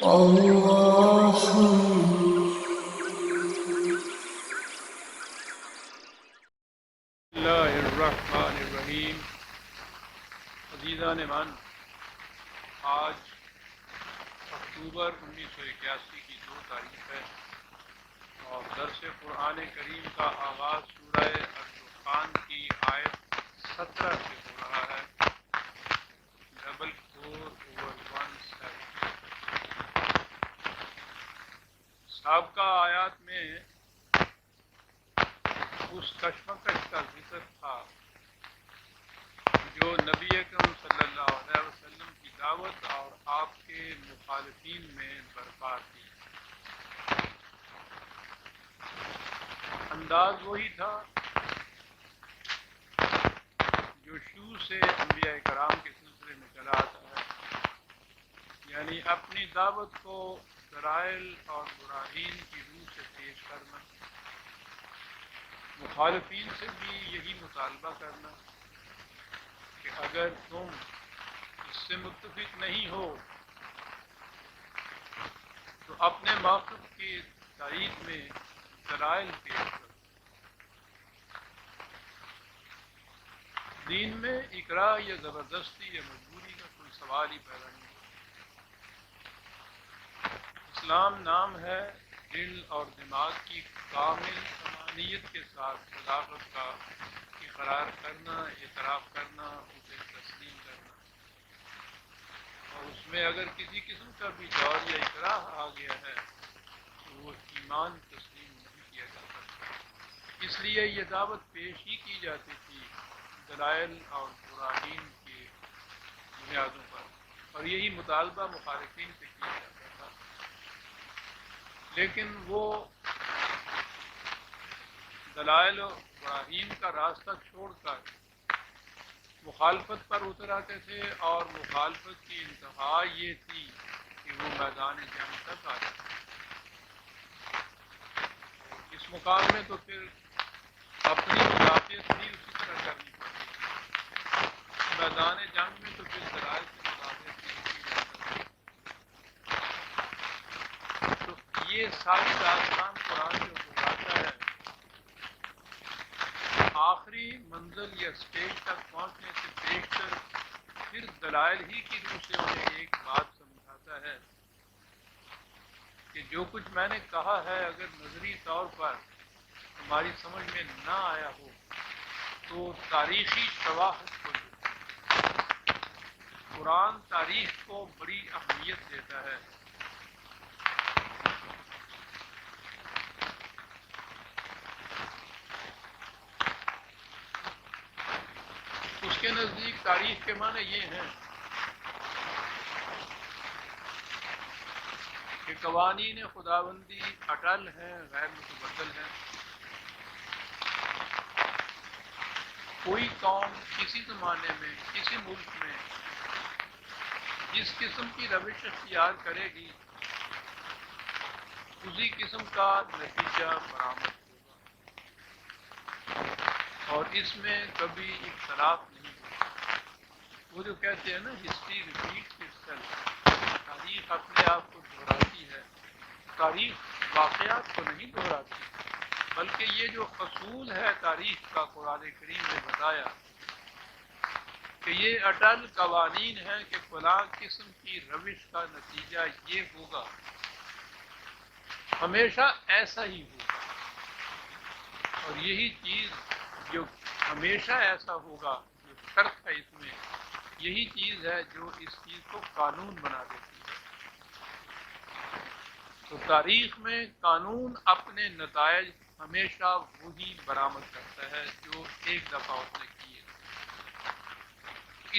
اللہ الرحمن الرحیم۔ عزیزان من، آج اکتوبر 1981 کی 2 تاریخ ہے اور درس قرآن کریم کا آغاز سورہ الفرقان کی آیت 17 سے ہو رہا ہے۔ 441 سابقہ آیات میں اس کشمکش کا ذکر تھا جو نبی اکرم صلی اللہ علیہ وسلم کی دعوت اور آپ کے مخالفین میں برپا تھی۔ انداز وہی تھا جو شروع سے انبیاء کرام کے سلسلے میں چلا آتا ہے، یعنی اپنی دعوت کو دلائل اور براہین کی روح سے پیش کرنا، مخالفین سے بھی یہی مطالبہ کرنا کہ اگر تم اس سے متفق نہیں ہو تو اپنے موقف کی تائید میں دلائل پیش کرو۔ دین میں اکراہ یا زبردستی یا مجبوری کا کوئی سوال ہی پیدا نہیں۔ اسلام نام ہے دل اور دماغ کی کامل تمانیت کے ساتھ صداقت کا اقرار کرنا، اعتراف کرنا، اسے تسلیم کرنا، اور اس میں اگر کسی قسم کا بھی دور یا اکراہ آ گیا ہے تو وہ ایمان تسلیم نہیں کیا جاتا۔ اس لیے یہ دعوت پیش ہی کی جاتی تھی دلائل اور براہین کی بنیادوں پر، اور یہی مطالبہ مخالفین سے کیا جاتا تھا۔ لیکن وہ دلائل و براہین کا راستہ چھوڑ کر مخالفت پر اتر آتے تھے، اور مخالفت کی انتہا یہ تھی کہ وہ میدان جنگ تک آ جاتے۔ اس مقام میں تو پھر اپنی مدافعت بھی اسی طرح کرنی پڑتی ہے۔ میدان جنگ میں تو پھر دلائل سے مدافعت نہیں کی جا سکتی۔ تو یہ ساری داستان قرآن جو بتاتا ہے، آخری منزل یا اسٹیج تک پہنچنے سے بیشتر پھر دلائل ہی کی روح سے انہیں ایک بات سمجھاتا ہے کہ جو کچھ میں نے کہا ہے اگر نظری طور پر ہماری سمجھ میں نہ آیا ہو تو تاریخی شواہد کو دو۔ قرآن تاریخ کو بڑی اہمیت دیتا ہے۔ اس کے نزدیک تاریخ کے معنی یہ ہیں کہ قوانین خداوندی اٹل ہیں، غیر متبدل ہیں۔ کوئی قوم کسی زمانے میں کسی ملک میں جس قسم کی روش اختیار کرے گی اسی قسم کا نتیجہ برآمد ہوگا، اور اس میں کبھی اختلاف نہیں ہوگا۔ وہ جو کہتے ہیں نا ہسٹری ریپیٹس اٹسیلف، تاریخ اپنے آپ کو دہراتی ہے۔ تاریخ واقعات کو نہیں دہراتی، بلکہ یہ جو اصول ہے تاریخ کا قرآن کریم نے بتایا کہ یہ اٹل قوانین ہیں کہ فلاں قسم کی روش کا نتیجہ یہ ہوگا، ہمیشہ ایسا ہی ہوگا، اور یہی چیز جو ہمیشہ ایسا ہوگا، جو شرط ہے اس میں، یہی چیز ہے جو اس چیز کو قانون بنا دیتی ہے۔ تو تاریخ میں قانون اپنے نتائج ہمیشہ وہی برآمد کرتا ہے جو ایک دفعہ اس نے کیے۔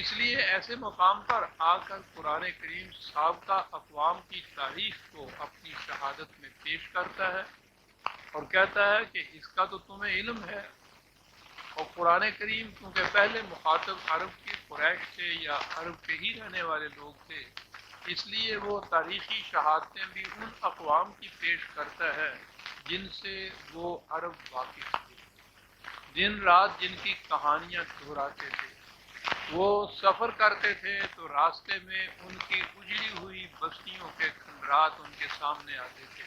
اس لیے ایسے مقام پر آ کر قرآن کریم سابقہ اقوام کی تاریخ کو اپنی شہادت میں پیش کرتا ہے اور کہتا ہے کہ اس کا تو تمہیں علم ہے، اور قرآن کریم کیونکہ پہلے مخاطب عرب کی قریش تھے یا عرب کے ہی رہنے والے لوگ تھے، اس لیے وہ تاریخی شہادتیں بھی ان اقوام کی پیش کرتا ہے جن سے وہ عرب واقف تھے، دن رات جن کی کہانیاں دہراتے تھے۔ وہ سفر کرتے تھے تو راستے میں ان کی اجڑی ہوئی بستیوں کے رات ان کے سامنے آتے تھے.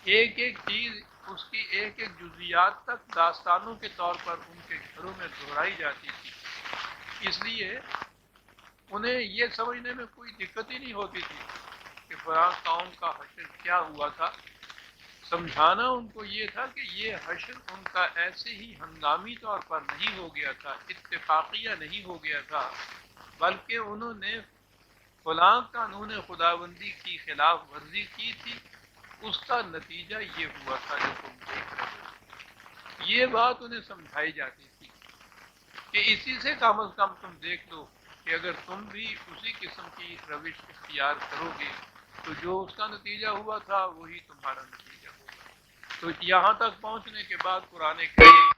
ایک ایک چیز اس کی ایک ایک جزیات تک داستانوں کے طور پر ان کے گھروں میں دہرائی جاتی تھی. اس لیے انہیں یہ سمجھنے میں کوئی دقت ہی نہیں ہوتی تھی کہ فلاں قوم کا حشر کیا ہوا تھا. سمجھانا ان کو یہ تھا کہ یہ حشر ان کا ایسے ہی ہنگامی طور پر نہیں ہو گیا تھا، اتفاقیہ نہیں ہو گیا تھا، بلکہ انہوں نے فلاں قانون خداوندی کی خلاف ورزی کی تھی، اس کا نتیجہ یہ ہوا تھا جو تم دیکھ رہے ہو. یہ بات انہیں سمجھائی جاتی تھی کہ اسی سے کم از کم تم دیکھ لو کہ اگر تم بھی اسی قسم کی روش اختیار کرو گے تو جو اس کا نتیجہ ہوا تھا وہی تمہارا نتیجہ ہوگا. تو یہاں تک پہنچنے کے بعد قرآن کریم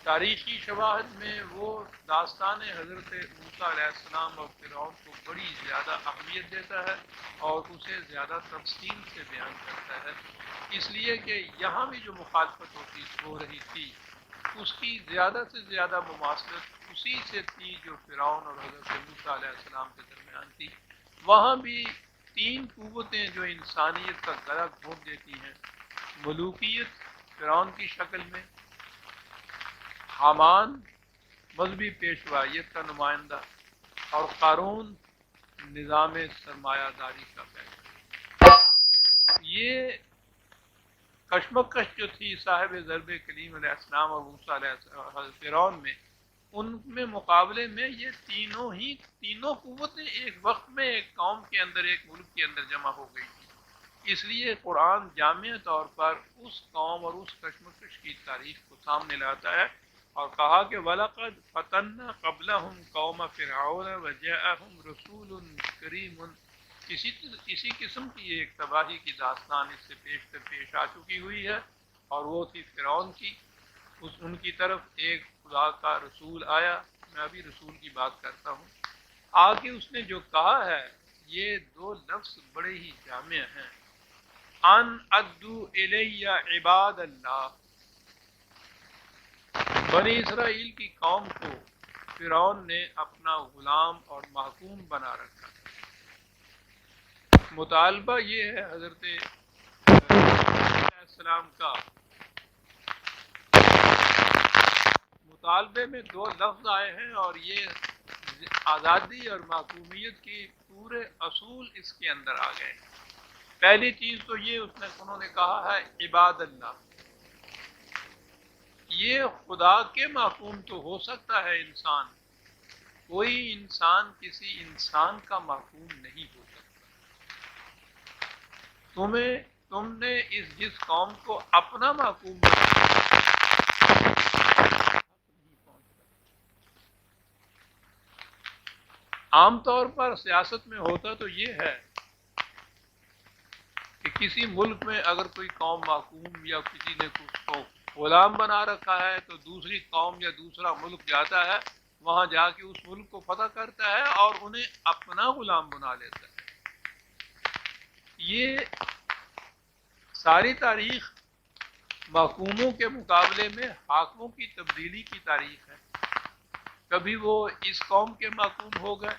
تاریخی شواہد میں وہ داستان حضرت موسیٰ علیہ السلام اور فرعون کو بڑی زیادہ اہمیت دیتا ہے اور اسے زیادہ تفصیل سے بیان کرتا ہے، اس لیے کہ یہاں بھی جو مخالفت ہو رہی تھی اس کی زیادہ سے زیادہ مماثلت اسی سے تھی جو فرعون اور حضرت موسیٰ علیہ السلام کے درمیان تھی. وہاں بھی تین قوتیں جو انسانیت کا گلا گھونٹ دیتی ہیں، ملوکیت فرعون کی شکل میں، حامان مذہبی پیشوائیت کا نمائندہ، اور قارون نظام سرمایہ داری کا پیدا. یہ کشمکش جو تھی صاحب ضرب کلیم علیہ السلام اور موسیٰ علیہ فرعون میں، ان میں مقابلے میں یہ تینوں قوتیں ایک وقت میں ایک قوم کے اندر، ایک ملک کے اندر جمع ہو گئی تھی. اس لیے قرآن جامع طور پر اس قوم اور اس کشمکش کی تاریخ کو سامنے لاتا ہے اور کہا کہ وَلَقَدْ فَتَنَّا قَبْلَهُمْ قَوْمَ فِرْعَوْنَ وَجَاءَهُمْ رَسُولٌ كَرِيمٌ. اسی قسم کی ایک تباہی کی داستان اس سے پیش آ چکی ہوئی ہے اور وہ تھی فرعون کی. ان کی طرف ایک خدا کا رسول آیا. میں ابھی رسول کی بات کرتا ہوں. آ کے اس نے جو کہا ہے یہ دو لفظ بڑے ہی جامع ہیں. ان ادو الی عباد اللہ. بنی اسرائیل کی قوم کو فرعون نے اپنا غلام اور محکوم بنا رکھا. مطالبہ یہ ہے حضرت علیہ السلام کا، مطالبے میں دو لفظ آئے ہیں اور یہ آزادی اور محکومیت کی پورے اصول اس کے اندر آ گئے. پہلی چیز تو یہ انہوں نے کہا ہے عباد اللہ. یہ خدا کے محکوم تو ہو سکتا ہے انسان، کوئی انسان کسی انسان کا محکوم نہیں ہو سکتا. تم نے جس قوم کو اپنا محکوم عام طور پر سیاست میں ہوتا تو یہ ہے کہ کسی ملک میں اگر کوئی قوم محکوم یا کسی نے اس کو غلام بنا رکھا ہے تو دوسری قوم یا دوسرا ملک جاتا ہے، وہاں جا کے اس ملک کو فتح کرتا ہے اور انہیں اپنا غلام بنا لیتا ہے. یہ ساری تاریخ محکوموں کے مقابلے میں حاکموں کی تبدیلی کی تاریخ ہے. کبھی وہ اس قوم کے محکوم ہو گئے،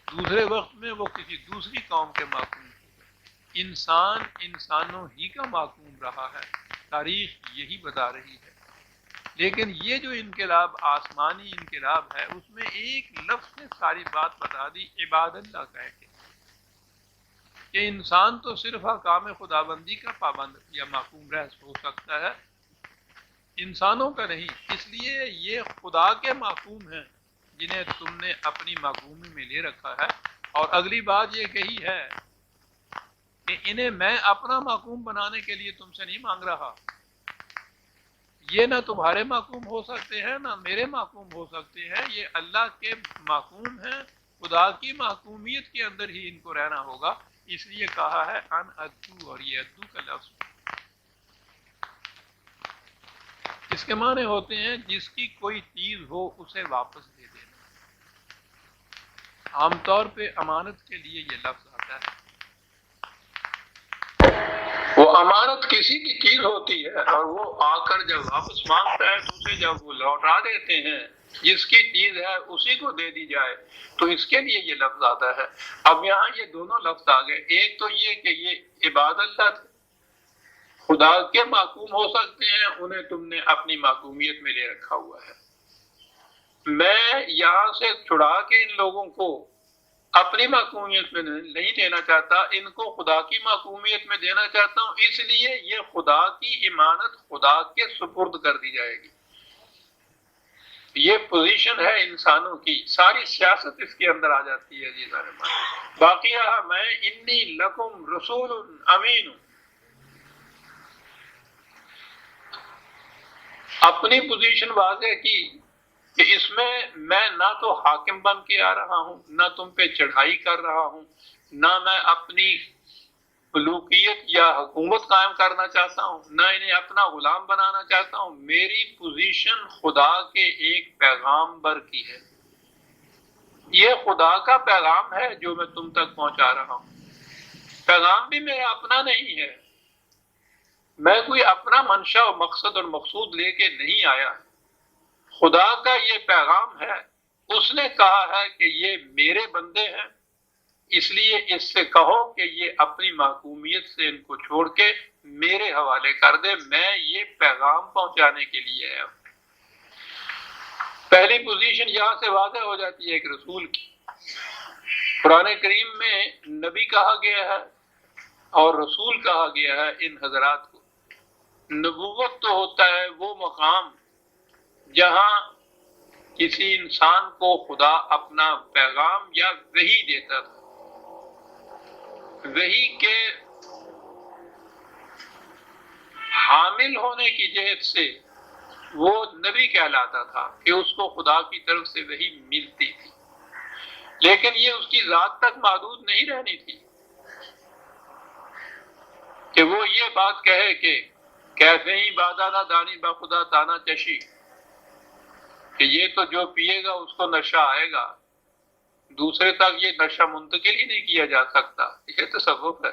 دوسرے وقت میں وہ کسی دوسری قوم کے محکوم ہو گئے. انسانوں ہی کا محکوم رہا ہے، تاریخ یہی بتا رہی ہے. لیکن یہ جو انقلاب، آسمانی انقلاب ہے، اس میں ایک لفظ نے ساری بات بتا دی، عباد اللہ کہہ کے، کہ انسان تو صرف احکام خداوندی کا پابند یا محکوم رہ ہو سکتا ہے، انسانوں کا نہیں. اس لیے یہ خدا کے محکوم ہیں جنہیں تم نے اپنی محکومی میں لے رکھا ہے. اور اگلی بات یہ کہی ہے کہ انہیں میں اپنا محکوم بنانے کے لیے تم سے نہیں مانگ رہا. یہ نہ تمہارے محکوم ہو سکتے ہیں نہ میرے محکوم ہو سکتے ہیں، یہ اللہ کے محکوم ہیں. خدا کی محکومیت کے اندر ہی ان کو رہنا ہوگا. اس لیے کہا ہے ان ادو، اور یہ ادو کا لفظ اس کے معنی ہوتے ہیں جس کی کوئی چیز ہو اسے واپس دے دینا. عام طور پہ امانت کے لیے یہ لفظ آتا ہے. وہ امانت کسی کی چیز ہوتی ہے اور وہ آ کر جب واپس مانگتا ہے تو اسے جب وہ لوٹا دیتے ہیں، جس کی چیز ہے اسی کو دے دی جائے، تو اس کے لیے یہ لفظ آتا ہے۔ اب یہاں یہ دونوں لفظ آ گئے، ایک تو یہ کہ یہ عبادت خدا کے محکوم ہو سکتے ہیں، انہیں تم نے اپنی محکومیت میں لے رکھا ہوا ہے۔ میں یہاں سے چھڑا کے ان لوگوں کو اپنی محکومیت میں نہیں دینا چاہتا، ان کو خدا کی محکومیت میں دینا چاہتا ہوں، اس لیے یہ خدا کی امانت خدا کے سپرد کر دی جائے گی۔ یہ پوزیشن ہے انسانوں کی، ساری سیاست اس کے اندر آ جاتی ہے عزیزان من۔ باقی رہا میں انی لکم رسول امین، اپنی پوزیشن واضح کی کہ اس میں نہ تو حاکم بن کے آ رہا ہوں، نہ تم پہ چڑھائی کر رہا ہوں، نہ میں اپنی ملوکیت یا حکومت قائم کرنا چاہتا ہوں، نہ انہیں اپنا غلام بنانا چاہتا ہوں۔ میری پوزیشن خدا کے ایک پیغام بر کی ہے، یہ خدا کا پیغام ہے جو میں تم تک پہنچا رہا ہوں۔ پیغام بھی میرا اپنا نہیں ہے، میں کوئی اپنا منشا و مقصد اور مقصود لے کے نہیں آیا، خدا کا یہ پیغام ہے۔ اس نے کہا ہے کہ یہ میرے بندے ہیں، اس لیے اس سے کہو کہ یہ اپنی محکومیت سے ان کو چھوڑ کے میرے حوالے کر دے، میں یہ پیغام پہنچانے کے لیے ہے۔ پہلی پوزیشن یہاں سے واضح ہو جاتی ہے ایک رسول کی۔ قرآن کریم میں نبی کہا گیا ہے اور رسول کہا گیا ہے ان حضرات کو۔ نبوت تو ہوتا ہے وہ مقام جہاں کسی انسان کو خدا اپنا پیغام یا وحی دیتا تھا، وحی کے حامل ہونے کی جہت سے وہ نبی کہلاتا تھا کہ اس کو خدا کی طرف سے وحی ملتی تھی، لیکن یہ اس کی ذات تک محدود نہیں رہنی تھی کہ وہ یہ بات کہے کہ کیسے ہی بادانہ دانی بخدا تانا چشی، کہ یہ تو جو پیے گا اس کو نشہ آئے گا، دوسرے تک یہ نشہ منتقل ہی نہیں کیا جا سکتا۔ یہ تصوف ہے۔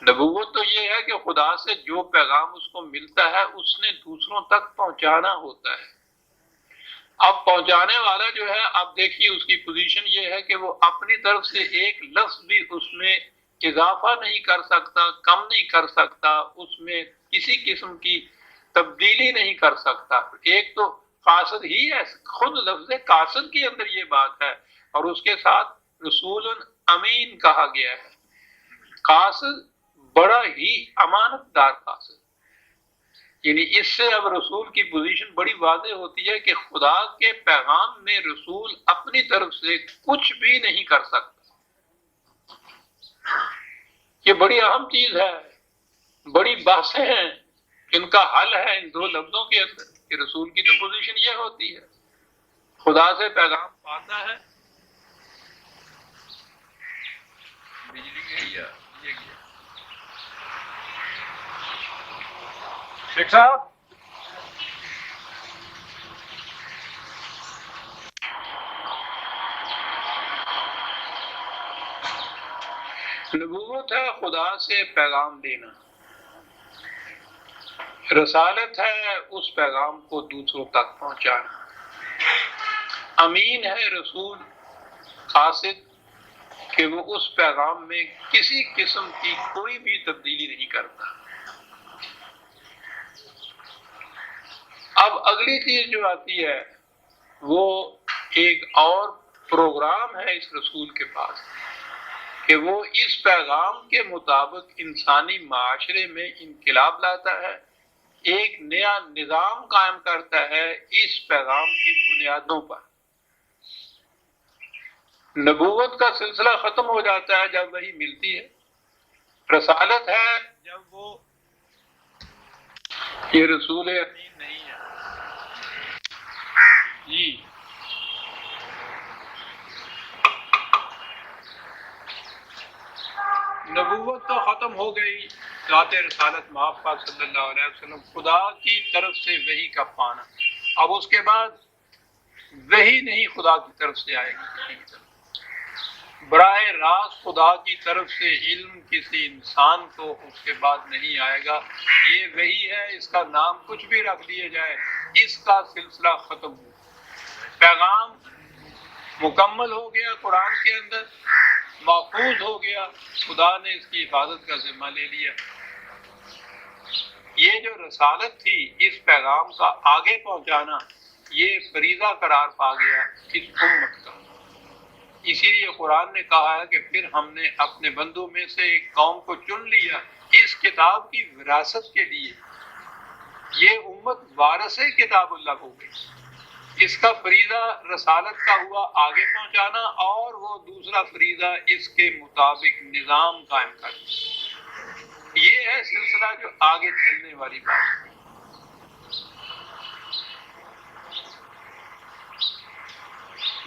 نبوت تو یہ ہے کہ خدا سے جو پیغام اس کو ملتا ہے اس نے دوسروں تک پہنچانا ہوتا ہے۔ اب پہنچانے والا جو ہے، اب دیکھیے اس کی پوزیشن یہ ہے کہ وہ اپنی طرف سے ایک لفظ بھی اس میں اضافہ نہیں کر سکتا، کم نہیں کر سکتا، اس میں کسی قسم کی تبدیلی نہیں کر سکتا۔ ایک تو قاصد ہی ہے، خود لفظ قاصد کے اندر یہ بات ہے، اور اس کے ساتھ رسول امین کہا گیا ہے۔ قاصد بڑا ہی امانت دار قاصد، یعنی اس سے اب رسول کی پوزیشن بڑی واضح ہوتی ہے کہ خدا کے پیغام میں رسول اپنی طرف سے کچھ بھی نہیں کر سکتا۔ یہ بڑی اہم چیز ہے، بڑی بحثیں ہیں، ان کا حل ہے ان دو لفظوں کے اندر کہ رسول کی تو پوزیشن یہ ہوتی ہے، خدا سے پیغام پاتا ہے۔ بجلی گئی یا یہ گیا؟ شیخ صاحب نبوت ہے خدا سے پیغام دینا، رسالت ہے اس پیغام کو دوسروں تک پہنچانا، امین ہے رسول قاصد کہ وہ اس پیغام میں کسی قسم کی کوئی بھی تبدیلی نہیں کرتا۔ اب اگلی چیز جو آتی ہے وہ ایک اور پروگرام ہے اس رسول کے پاس کہ وہ اس پیغام کے مطابق انسانی معاشرے میں انقلاب لاتا ہے، ایک نیا نظام قائم کرتا ہے اس پیغام کی بنیادوں پر۔ نبوت کا سلسلہ ختم ہو جاتا ہے جب وہی ملتی ہے، رسالت ہے جب وہ یہ رسول امین نہیں ہے جی۔ نبوت تو ختم ہو گئی، ذات رسالت محمد صلی اللہ علیہ وسلم خدا کی طرف سے وحی کا پانا، اب اس کے بعد وحی نہیں خدا کی طرف سے آئے گی، براہ راز خدا کی طرف سے علم کسی انسان کو اس کے بعد نہیں آئے گا. یہ وہی ہے، اس کا نام کچھ بھی رکھ لیا جائے، اس کا سلسلہ ختم ہو. پیغام مکمل ہو گیا، قرآن کے اندر محفوظ ہو گیا، خدا نے اس کی حفاظت کا ذمہ لے لیا. یہ جو رسالت تھی، اس پیغام کا آگے پہنچانا، یہ فریضہ قرار پا گیا اس امت کا. اسی لیے قرآن نے کہا ہے کہ پھر ہم نے اپنے بندوں میں سے ایک قوم کو چن لیا اس کتاب کی وراثت کے لیے. یہ امت وارث کتاب اللہ ہو گئی. اس کا فریضہ رسالت کا ہوا آگے پہنچانا، اور وہ دوسرا فریضہ اس کے مطابق نظام قائم کرنا. یہ ہے سلسلہ جو آگے چلنے والی بات.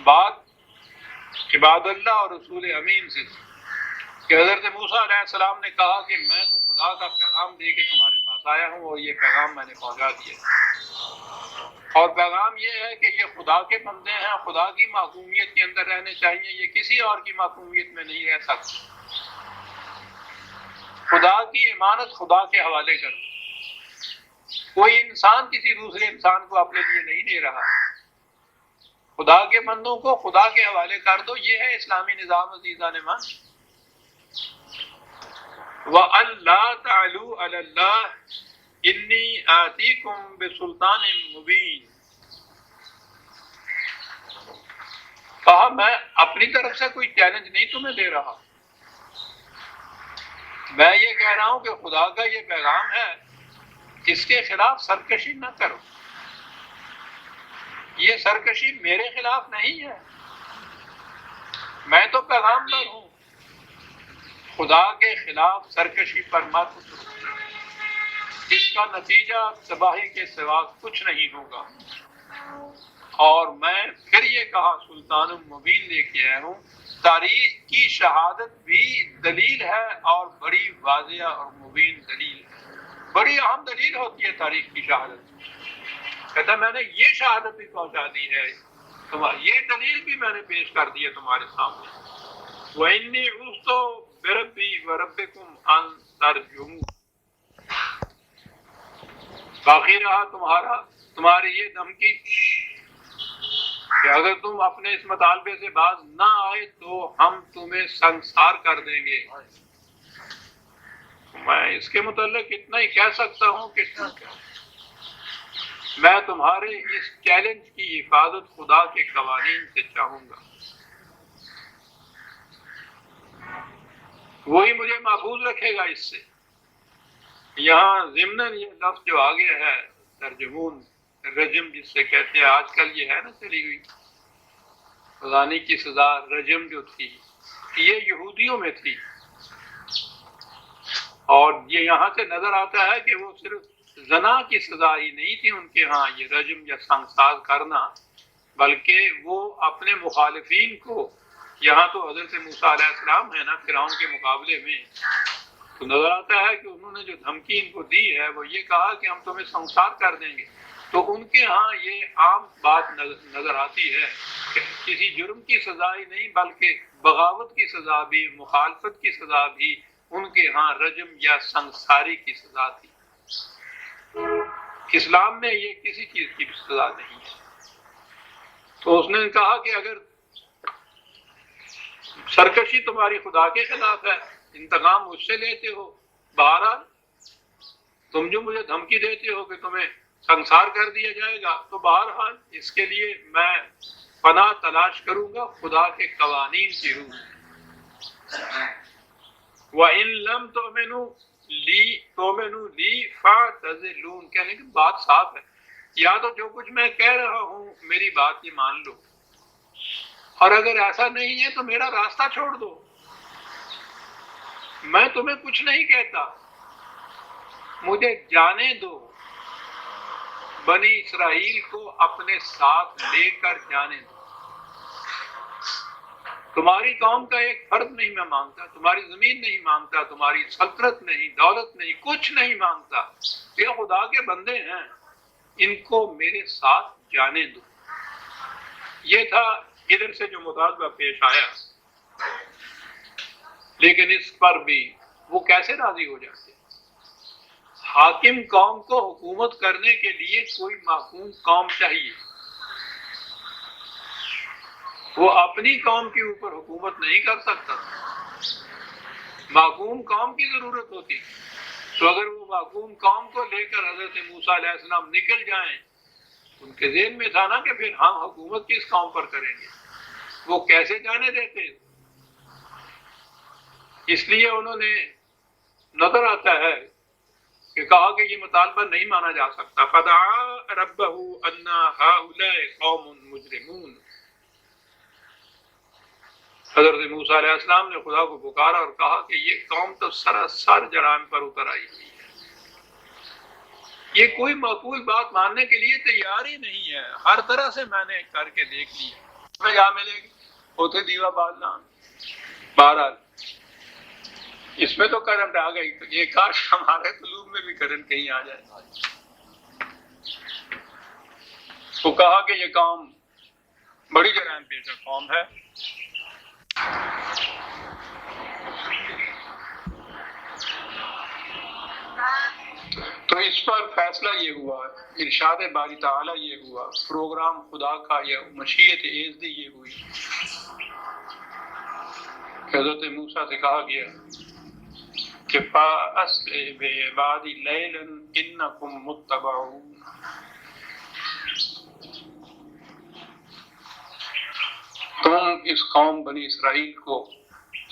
بات عباد اللہ اور رسول امین سے کہ حضرت موسیٰ علیہ السلام نے کہا کہ میں تو خدا کا پیغام دے کے تمہارے پاس آیا ہوں، اور یہ پیغام میں نے پہنچا دیا. اور پیغام یہ ہے کہ یہ خدا کے بندے ہیں، خدا کی محکومیت کے اندر رہنے چاہیے، یہ کسی اور کی محکومیت میں نہیں رہ سکتے. خدا کی امانت خدا کے حوالے کر دو. کوئی انسان کسی دوسرے انسان کو اپنے لیے نہیں دے رہا. خدا کے بندوں کو خدا کے حوالے کر دو. یہ ہے اسلامی نظام. عزیزان من، وَأَلَّا تَعْلُوا عَلَى اللَّهِ إِنِّي آتِيكُمْ بِسُلْطَانٍ مُبِينٍ. کہا میں اپنی طرف سے کوئی چیلنج نہیں تمہیں دے رہا، میں یہ کہہ رہا ہوں کہ خدا کا یہ پیغام ہے، اس کے خلاف سرکشی نہ کرو. یہ سرکشی میرے خلاف نہیں ہے، میں تو پیغامبر ہوں. خدا کے خلاف سرکشی پر مت اترو، اس کا نتیجہ تباہی کے سوا کچھ نہیں ہوگا. اور میں پھر یہ کہا سلطان مبین لے کے آیا ہوں. تاریخ کی شہادت بھی دلیل ہے، اور بڑی واضح اور مبین دلیل ہے. بڑی اہم دلیل ہوتی ہے تاریخ کی شہادت. کہتا میں نے یہ شہادت بھی پہنچا دی ہے، یہ دلیل بھی میں نے پیش کر دی ہے تمہارے سامنے. وَإِنِّي عُذْتُ بِرَبِّي وَرَبِّكُمْ أَن تَرْجُمُونِ. باقی رہا تمہاری یہ دھمکی کہ اگر تم اپنے اس مطالبے سے باز نہ آئے تو ہم تمہیں سنسار کر دیں گے. میں اس کے متعلق اتنا ہی کہہ سکتا ہوں کہ میں تمہارے اس چیلنج کی حفاظت خدا کے قوانین سے چاہوں گا، وہی مجھے محفوظ رکھے گا اس سے. یہاں ضمناً یہ لفظ جو آگے ہے ترجمون، رجم جس سے کہتے ہیں، آج کل یہ ہے نا چلی ہوئی خدانی کی سزا رجم جو تھی، یہ یہودیوں میں تھی. اور یہ یہاں سے نظر آتا ہے کہ وہ صرف زنا کی سزا ہی نہیں تھی ان کے ہاں، یہ رجم یا سنگسار کرنا، بلکہ وہ اپنے مخالفین کو، یہاں تو حضرت موسیٰ علیہ السلام ہے نا فرعون کے مقابلے میں، تو نظر آتا ہے کہ انہوں نے جو دھمکی ان کو دی ہے وہ یہ کہا کہ ہم تمہیں سنسار کر دیں گے. تو ان کے ہاں یہ عام بات نظر آتی ہے کہ کسی جرم کی سزا ہی نہیں بلکہ بغاوت کی سزا بھی، مخالفت کی سزا بھی ان کے ہاں رجم یا سنساری کی سزا تھی. اسلام میں یہ کسی چیز کی سزا نہیں ہے. تو اس نے کہا کہ اگر سرکشی تمہاری خدا کے خلاف ہے، انتقام مجھ سے لیتے ہو، بہرحال تم جو مجھے دھمکی دیتے ہو کہ تمہیں سنسار کر دیا جائے گا، تو بہرحال اس کے لیے میں پناہ تلاش کروں گا خدا کے قوانین کی روح میں. وَإِن لَمْ تُؤْمِنُوا لِي فَاعْتَزِلُونِ. کہنے کی بات صاف ہے، یا تو جو کچھ میں کہہ رہا ہوں میری بات یہ مان لو، اور اگر ایسا نہیں ہے تو میرا راستہ چھوڑ دو. میں تمہیں کچھ نہیں کہتا، مجھے جانے دو. بنی اسرائیل کو اپنے ساتھ لے کر جانے دو. تمہاری قوم کا ایک فرد نہیں میں مانگتا، تمہاری زمین نہیں مانگتا، تمہاری سلطنت نہیں، دولت نہیں، کچھ نہیں مانگتا. یہ خدا کے بندے ہیں، ان کو میرے ساتھ جانے دو. یہ تھا ادھر سے جو مطالبہ پیش آیا. لیکن اس پر بھی وہ کیسے راضی ہو جاتے؟ حاکم قوم کو حکومت کرنے کے لیے کوئی محکوم قوم چاہیے، وہ اپنی قوم کے اوپر حکومت نہیں کر سکتا، محکوم قوم کی ضرورت ہوتی۔ تو اگر وہ محکوم قوم کو لے کر حضرت موسیٰ علیہ السلام نکل جائیں، ان کے ذہن میں تھا نا کہ پھر ہم حکومت کس قوم پر کریں گے، وہ کیسے جانے دیتے؟ اس لیے انہوں نے نظر آتا ہے کہ کہا کہ یہ مطالبہ نہیں مانا جا سکتا۔ فدعا ربہ ان ہؤلاء قوم مجرمون، حضرت موسیٰ علیہ السلام نے خدا کو پکارا اور کہا کہ یہ قوم تو سراسر جرائم پر اتر آئی ہوئی ہے، یہ کوئی معقول بات ماننے کے لیے تیار ہی نہیں ہے، ہر طرح سے میں نے کر کے دیکھ لیا، میں کیا ملے گی، ہوتے دیوا بادلان۔ بہرحال اس میں تو کرنٹ آ گئی، تو یہ کاش ہمارے قلوب میں بھی کرنٹ کہیں آ جائے۔ تو کہا کہ یہ قوم بڑی جرائم پیشہ قوم ہے۔ تو اس پر فیصلہ یہ ہوا، ارشاد باری تعالیٰ یہ ہوا، پروگرام خدا کا یہ مشیت ایزدی یہ ہوئی، حضرت موسیٰ سے کہا گیا کہ فَأَسْرِ بِعِبَادِي لَيْلًا إِنَّكُمْ مُتَّبَعُونَ، تم اس قوم بنی اسرائیل کو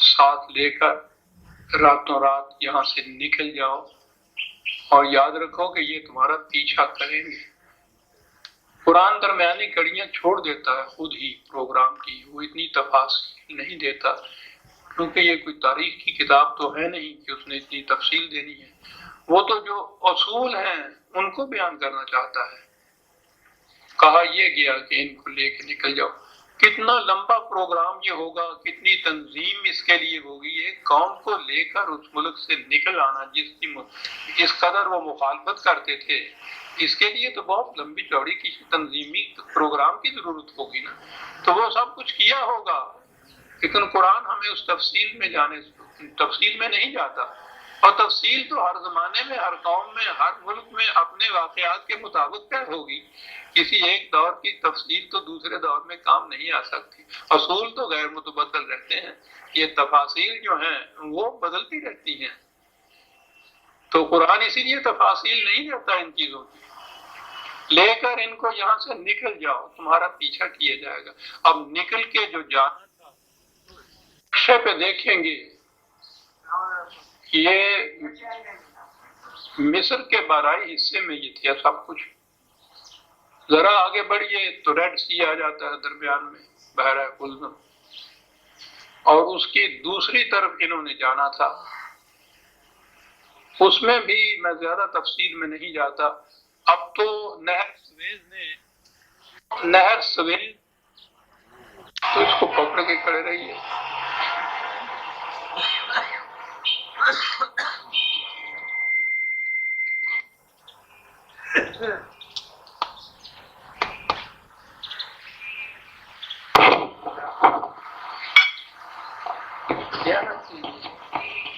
ساتھ لے کر راتوں رات یہاں سے نکل جاؤ، اور یاد رکھو کہ یہ تمہارا پیچھا کریں گے۔ قرآن درمیانی کڑیاں چھوڑ دیتا ہے خود ہی پروگرام کی، وہ اتنی تفاصیل نہیں دیتا، کیونکہ یہ کوئی تاریخ کی کتاب تو ہے نہیں کہ اس نے اتنی تفصیل دینی ہے، وہ تو جو اصول ہیں ان کو بیان کرنا چاہتا ہے۔ کہا یہ گیا کہ ان کو لے کے نکل جاؤ۔ کتنا لمبا پروگرام یہ ہوگا، کتنی تنظیم اس کے لیے ہوگی، ایک قوم کو لے کر اس ملک سے نکل آنا جس قدر وہ مخالفت کرتے تھے، اس کے لیے تو بہت لمبی چوڑی کی تنظیمی پروگرام کی ضرورت ہوگی نا، تو وہ سب کچھ کیا ہوگا، لیکن قرآن ہمیں اس تفصیل میں نہیں جاتا، اور تفصیل تو ہر زمانے میں، ہر قوم میں، ہر ملک میں اپنے واقعات کے مطابق طے ہوگی، کسی ایک دور کی تفصیل تو دوسرے دور میں کام نہیں آ سکتی، اصول تو غیر متبدل رہتے ہیں، یہ تفاصیل جو ہیں وہ بدلتی رہتی ہیں، تو قرآن اسی لیے تفاصیل نہیں دیتا ان چیزوں کی، لے کر ان کو یہاں سے نکل جاؤ، تمہارا پیچھا کیا جائے گا۔ اب نکل کے جو جانا تھا، نقشے پہ دیکھیں گے یہ مصر کے بارائی حصے میں یہ تھا سب کچھ، ذرا آگے بڑھیے تو ریڈ سی آ جاتا ہے درمیان میں، بحیرہ قلزم، اور اس کی دوسری طرف انہوں نے جانا تھا، اس میں بھی میں زیادہ تفصیل میں نہیں جاتا۔ اب تو نہر سویز تو اس کو پکڑ کے کھڑے رہیے۔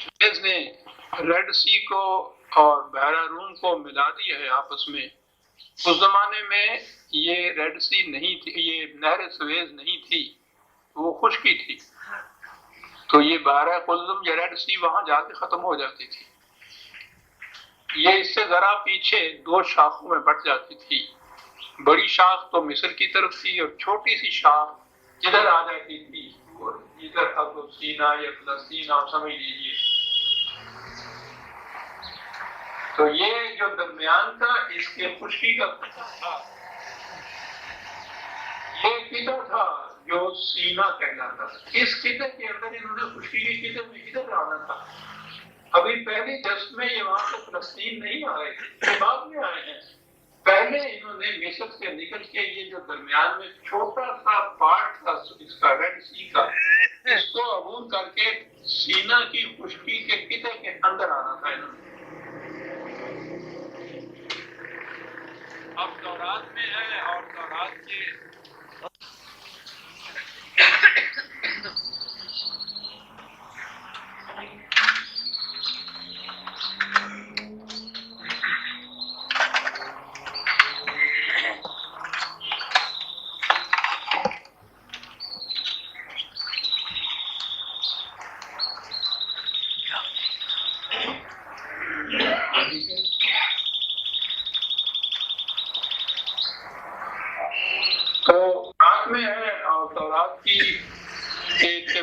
سویز نے ریڈ سی کو اور بحیرہ روم کو ملا دیا ہے آپس میں۔ اس زمانے میں یہ ریڈ سی نہیں تھی، یہ نہر سویز نہیں تھی، وہ خشکی تھی، تو یہ بحیرہ قلزم یا ریڈ سی وہاں جا کے ختم ہو جاتی تھی، یہ اس سے ذرا پیچھے دو شاخوں میں بٹ جاتی تھی، بڑی شاخ تو مصر کی طرف تھی اور چھوٹی سی شاخ ادھر آ جاتی تھی، اور ادھر اب سینا یا فلسطین آپ سمجھ لیجیے۔ تو یہ جو درمیان کا اس کے خشکی کا قطعہ تھا، یہ قطعہ تھا جو سینا کہلاتا تھا، اس قطعے کے اندر انہوں نے خشکی کے قطعے میں ادھر آنا تھا۔ ابھی پہلے جس میں یہ وہاں سے فلسطین نہیں آ رہے تھے، یہ بعد میں آئے ہیں، پہلے انہوں نے مصر سے نکل کے یہ جو درمیان میں چھوٹا سا پارٹ تھا اس کا ریڈ سی کا، اس کو عبور کر کے سینا کی خشکی کے قطعے کے اندر آنا تھا انہوں نے۔ اب تورات میں ہے، اور تورات کے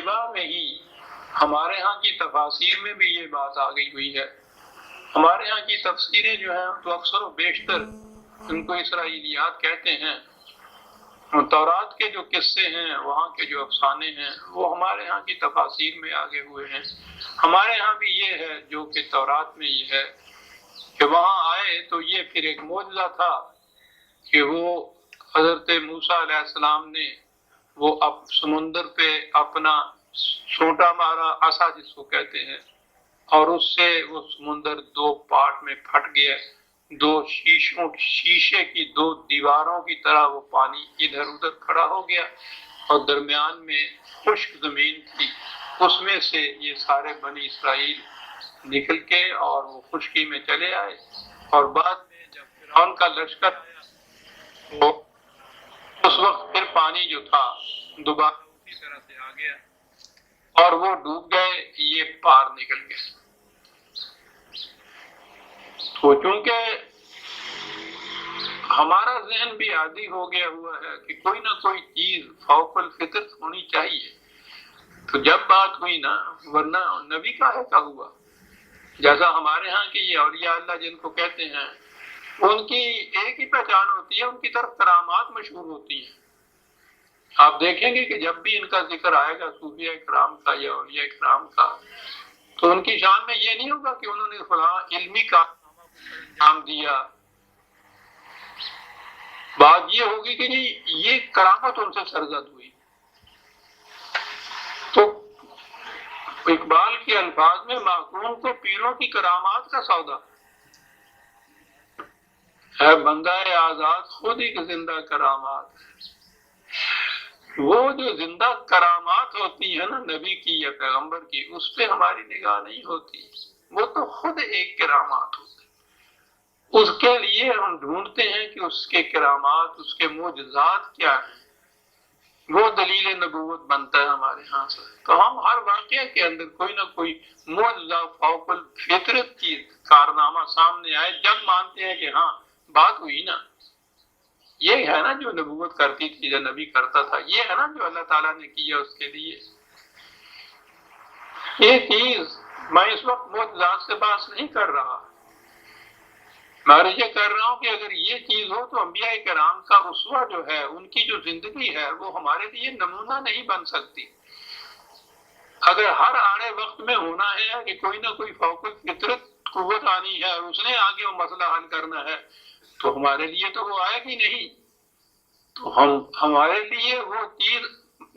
طیبہ میں ہی ہمارے ہاں کی تفاسیر میں بھی یہ بات آ گئی ہوئی ہے. ہمارے ہاں کی تفسیریں جو ہیں تو اکثر و بیشتر ان کو اسرائیلیات کہتے ہیں. تورات کے جو قصے ہیں، وہاں کے جو افسانے ہیں، وہ ہمارے ہاں کی تفاسیر میں آگے ہوئے ہیں. ہمارے ہاں بھی یہ ہے جو کہ تورات میں یہ ہے کہ وہاں آئے تو یہ پھر ایک معجزہ تھا کہ وہ حضرت موسیٰ علیہ السلام نے وہ سمندر پہ اپنا چھوٹا مارا عصا جس کو کہتے ہیں، اور اس سے وہ سمندر دو پارٹ میں پھٹ گیا. دو شیشے کی دو دیواروں کی طرح وہ پانی ادھر ادھر کھڑا ہو گیا، اور درمیان میں خشک زمین تھی. اس میں سے یہ سارے بنی اسرائیل نکل کے اور وہ خشکی میں چلے آئے. اور بعد میں جب فرعون کا لشکر آیا تو اس وقت پھر پانی جو تھا دوبارہ اسی طرح سے آ گیا اور وہ ڈوب گئے، یہ پار نکل گئے. تو چونکہ ہمارا ذہن بھی عادی ہو گیا ہوا ہے کہ کوئی نہ کوئی چیز فوق الفطرت ہونی چاہیے، تو جب بات ہوئی نا، ورنہ نبی کاہے کا ہوا. جیسا ہمارے ہاں کی یہ اولیاء اللہ جن کو کہتے ہیں، ان کی ایک ہی پہچان ہوتی ہے، ان کی طرف کرامات مشہور ہوتی ہیں. آپ دیکھیں گے کہ جب بھی ان کا ذکر آئے گا صوفیاء کرام کا یا اولیاء کرام کا، تو ان کی شان میں یہ نہیں ہوگا کہ انہوں نے فلاں علمی کارنامہ کو انجام دیا. بات یہ ہوگی کہ یہ کرامت ان سے سرزد ہوئی. تو اقبال کے الفاظ میں معقول کو پیروں کی کرامات کا سودا ہے، بندہ آزاد خود ایک زندہ کرامات. وہ جو زندہ کرامات ہوتی ہے نا نبی کی یا پیغمبر کی، اس پہ ہماری نگاہ نہیں ہوتی. وہ تو خود ایک کرامات ہوتی. اس کے لیے ہم ڈھونڈتے ہیں کہ اس کے کرامات، اس کے معجزات کیا ہیں. وہ دلیل نبوت بنتا ہے ہمارے ہاں سے. تو ہم ہر واقعے کے اندر کوئی نہ کوئی معجزہ فوق الفطرت کی کارنامہ سامنے آئے، جب مانتے ہیں کہ ہاں بات ہوئی نا. یہ ہے نا جو نبوت کرتی تھی، جو نبی کرتا تھا، یہ ہے نا جو اللہ تعالیٰ نے کیا اس کے لیے. یہ چیز میں اس وقت معجزات سے بات نہیں کر رہا، میں یہ کر رہا ہوں کہ اگر یہ چیز ہو تو انبیاء کرام کا اسوہ جو ہے، ان کی جو زندگی ہے، وہ ہمارے لیے نمونہ نہیں بن سکتی. اگر ہر آنے وقت میں ہونا ہے کہ کوئی نہ کوئی فوق الفطرت قوت آنی ہے اور اس نے آگے وہ مسئلہ حل کرنا ہے، تو ہمارے لیے تو وہ آئے گی نہیں. تو ہمارے لیے وہ چیز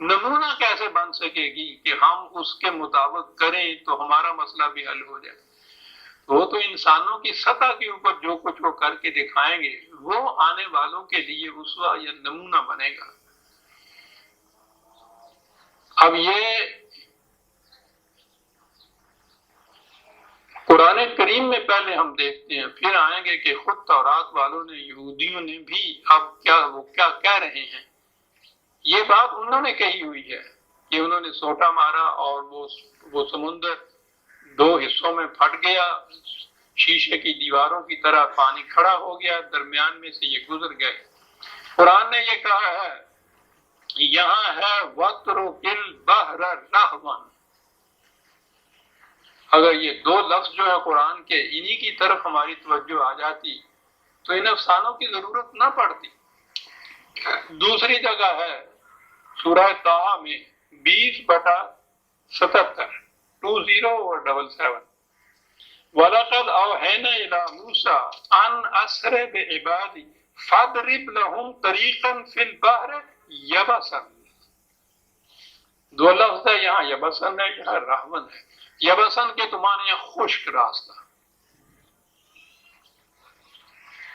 نمونہ کیسے بن سکے گی کہ ہم اس کے مطابق کریں تو ہمارا مسئلہ بھی حل ہو جائے. وہ تو انسانوں کی سطح کے اوپر جو کچھ وہ کر کے دکھائیں گے، وہ آنے والوں کے لیے اسوہ یا نمونہ بنے گا. اب یہ قرآن کریم میں پہلے ہم دیکھتے ہیں، پھر آئیں گے کہ خود تورات والوں نے، یہودیوں نے بھی اب وہ کیا کہہ رہے ہیں. یہ بات انہوں نے کہی ہوئی ہے کہ انہوں نے سوٹا مارا اور وہ سمندر دو حصوں میں پھٹ گیا، شیشے کی دیواروں کی طرح پانی کھڑا ہو گیا، درمیان میں سے یہ گزر گئے. قرآن نے یہ کہا ہے، یہاں ہے وَاتْرُكِ الْبَحْرَ رَهْوًا. اگر یہ دو لفظ جو ہے قرآن کے، انہی کی طرف ہماری توجہ آ جاتی تو ان افسانوں کی ضرورت نہ پڑتی. دوسری جگہ ہے سورہ طٰہٰ میں 20/77 20/77 وَلَقَدْ أَوْحَيْنَا إِلَىٰ مُوسَىٰ أَنْ أَسْرِ بِعِبَادِي فَاضْرِبْ لَهُمْ طَرِيقًا فِي الْبَحْرِ يَبَسًا. دو لفظ ہے، یہاں یبسن ہے، یہاں رہون ہے. یبسن کے تو معنی ہے خشک راستہ،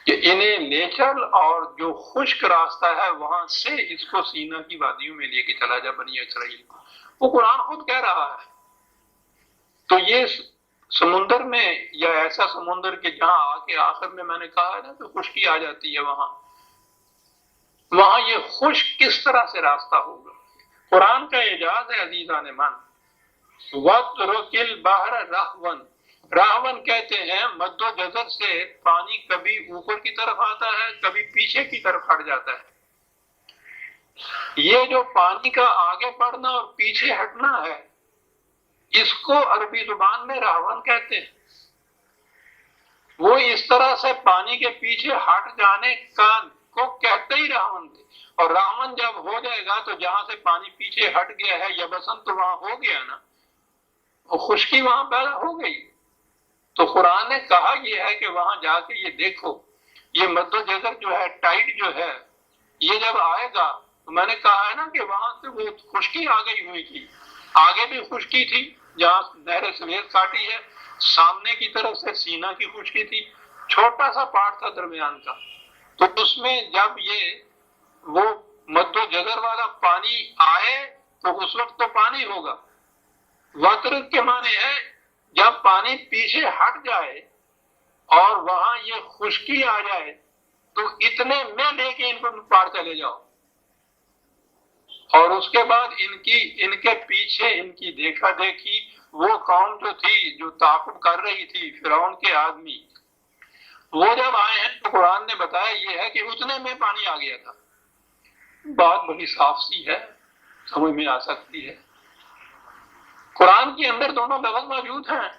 کہ انہیں لے چل اور جو خشک راستہ ہے وہاں سے اس کو سینا کی وادیوں میں لے کے چلا جا بنی اسرائیل کو. وہ قرآن خود کہہ رہا ہے. تو یہ سمندر میں یا ایسا سمندر کہ جہاں آ کے آخر میں نے کہا ہے نا کہ خشکی آ جاتی ہے، وہاں یہ خشک کس طرح سے راستہ ہوگا. قرآن کا اعجاز ہے عزیزان من. وَاتْرُكِ الْبَحْرَ رَهْوًا. راہون کہتے ہیں مد و جزر سے پانی کبھی اوپر کی طرف آتا ہے، کبھی پیچھے کی طرف ہٹ جاتا ہے. یہ جو پانی کا آگے بڑھنا اور پیچھے ہٹنا ہے، اس کو عربی زبان میں راون کہتے ہیں۔ وہ اس طرح سے پانی کے پیچھے ہٹ جانے کو کہتے ہی راون تھے۔ اور راون جب ہو جائے گا تو جہاں سے پانی پیچھے ہٹ گیا ہے یا بسنت وہاں ہو گیا نا، خشکی وہاں پیدا ہو گئی۔ تو قرآن نے کہا یہ ہے کہ وہاں جا کے یہ دیکھو، یہ مد و جزر جو ہے، ٹائٹ جو ہے، یہ جب آئے گا تو میں نے کہا ہے نا کہ وہاں سے وہ خشکی آ گئی ہوئی تھی، آگے بھی خشکی تھی جہاں نہر سویز کاٹی ہے، سامنے کی طرف سے سینا کی خشکی تھی، چھوٹا سا پارٹ تھا درمیان کا۔ تو اس میں جب یہ وہ مد و جزر والا پانی آئے تو اس وقت تو پانی ہوگا۔ وطرق کے معنی ہے جب پانی پیچھے ہٹ جائے اور وہاں یہ خشکی آ جائے تو اتنے میں لے کے ان کو پار چلے جاؤ۔ اور اس کے بعد ان کے پیچھے ان کی دیکھا دیکھی وہ قوم جو تھی جو تعاقب کر رہی تھی، فرعون کے آدمی، وہ جب آئے ہیں تو قرآن نے بتایا یہ ہے کہ اتنے میں پانی آ گیا تھا۔ بات بڑی صاف سی ہے، سمجھ میں آ سکتی ہے۔ قرآن کے اندر دونوں لفظ موجود ہیں۔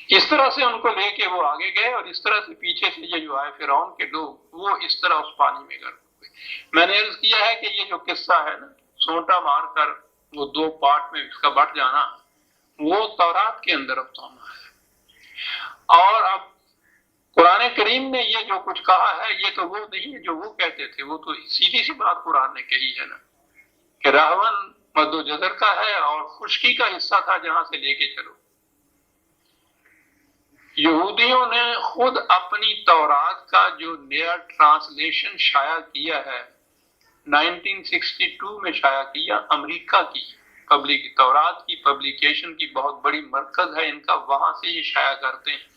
اس طرح سے ان کو لے کے وہ آگے گئے اور اس طرح سے پیچھے سے یہ جو آئے فرعون کے لوگ، وہ اس طرح اس پانی میں غرق ہوئے۔ میں نے عرض کیا ہے کہ یہ جو قصہ ہے نا، سونٹا مار کر وہ دو پارٹ میں اس کا بٹ جانا، وہ تورات کے اندر افسانہ ہے۔ اور اب قرآن کریم نے یہ جو کچھ کہا ہے یہ تو وہ نہیں ہے جو وہ کہتے تھے، وہ تو سیدھی سی بات قرآن نے کہی ہے نا کہ راون مد و جزر کا ہے اور خشکی کا حصہ تھا جہاں سے لے کے چلو۔ یہودیوں نے خود اپنی تورات کا جو نیا ٹرانسلیشن شائع کیا ہے 1962 میں شائع کیا، امریکہ کی تورات کی پبلیکیشن کی بہت بڑی مرکز ہے ان کا، وہاں سے یہ شائع کرتے ہیں۔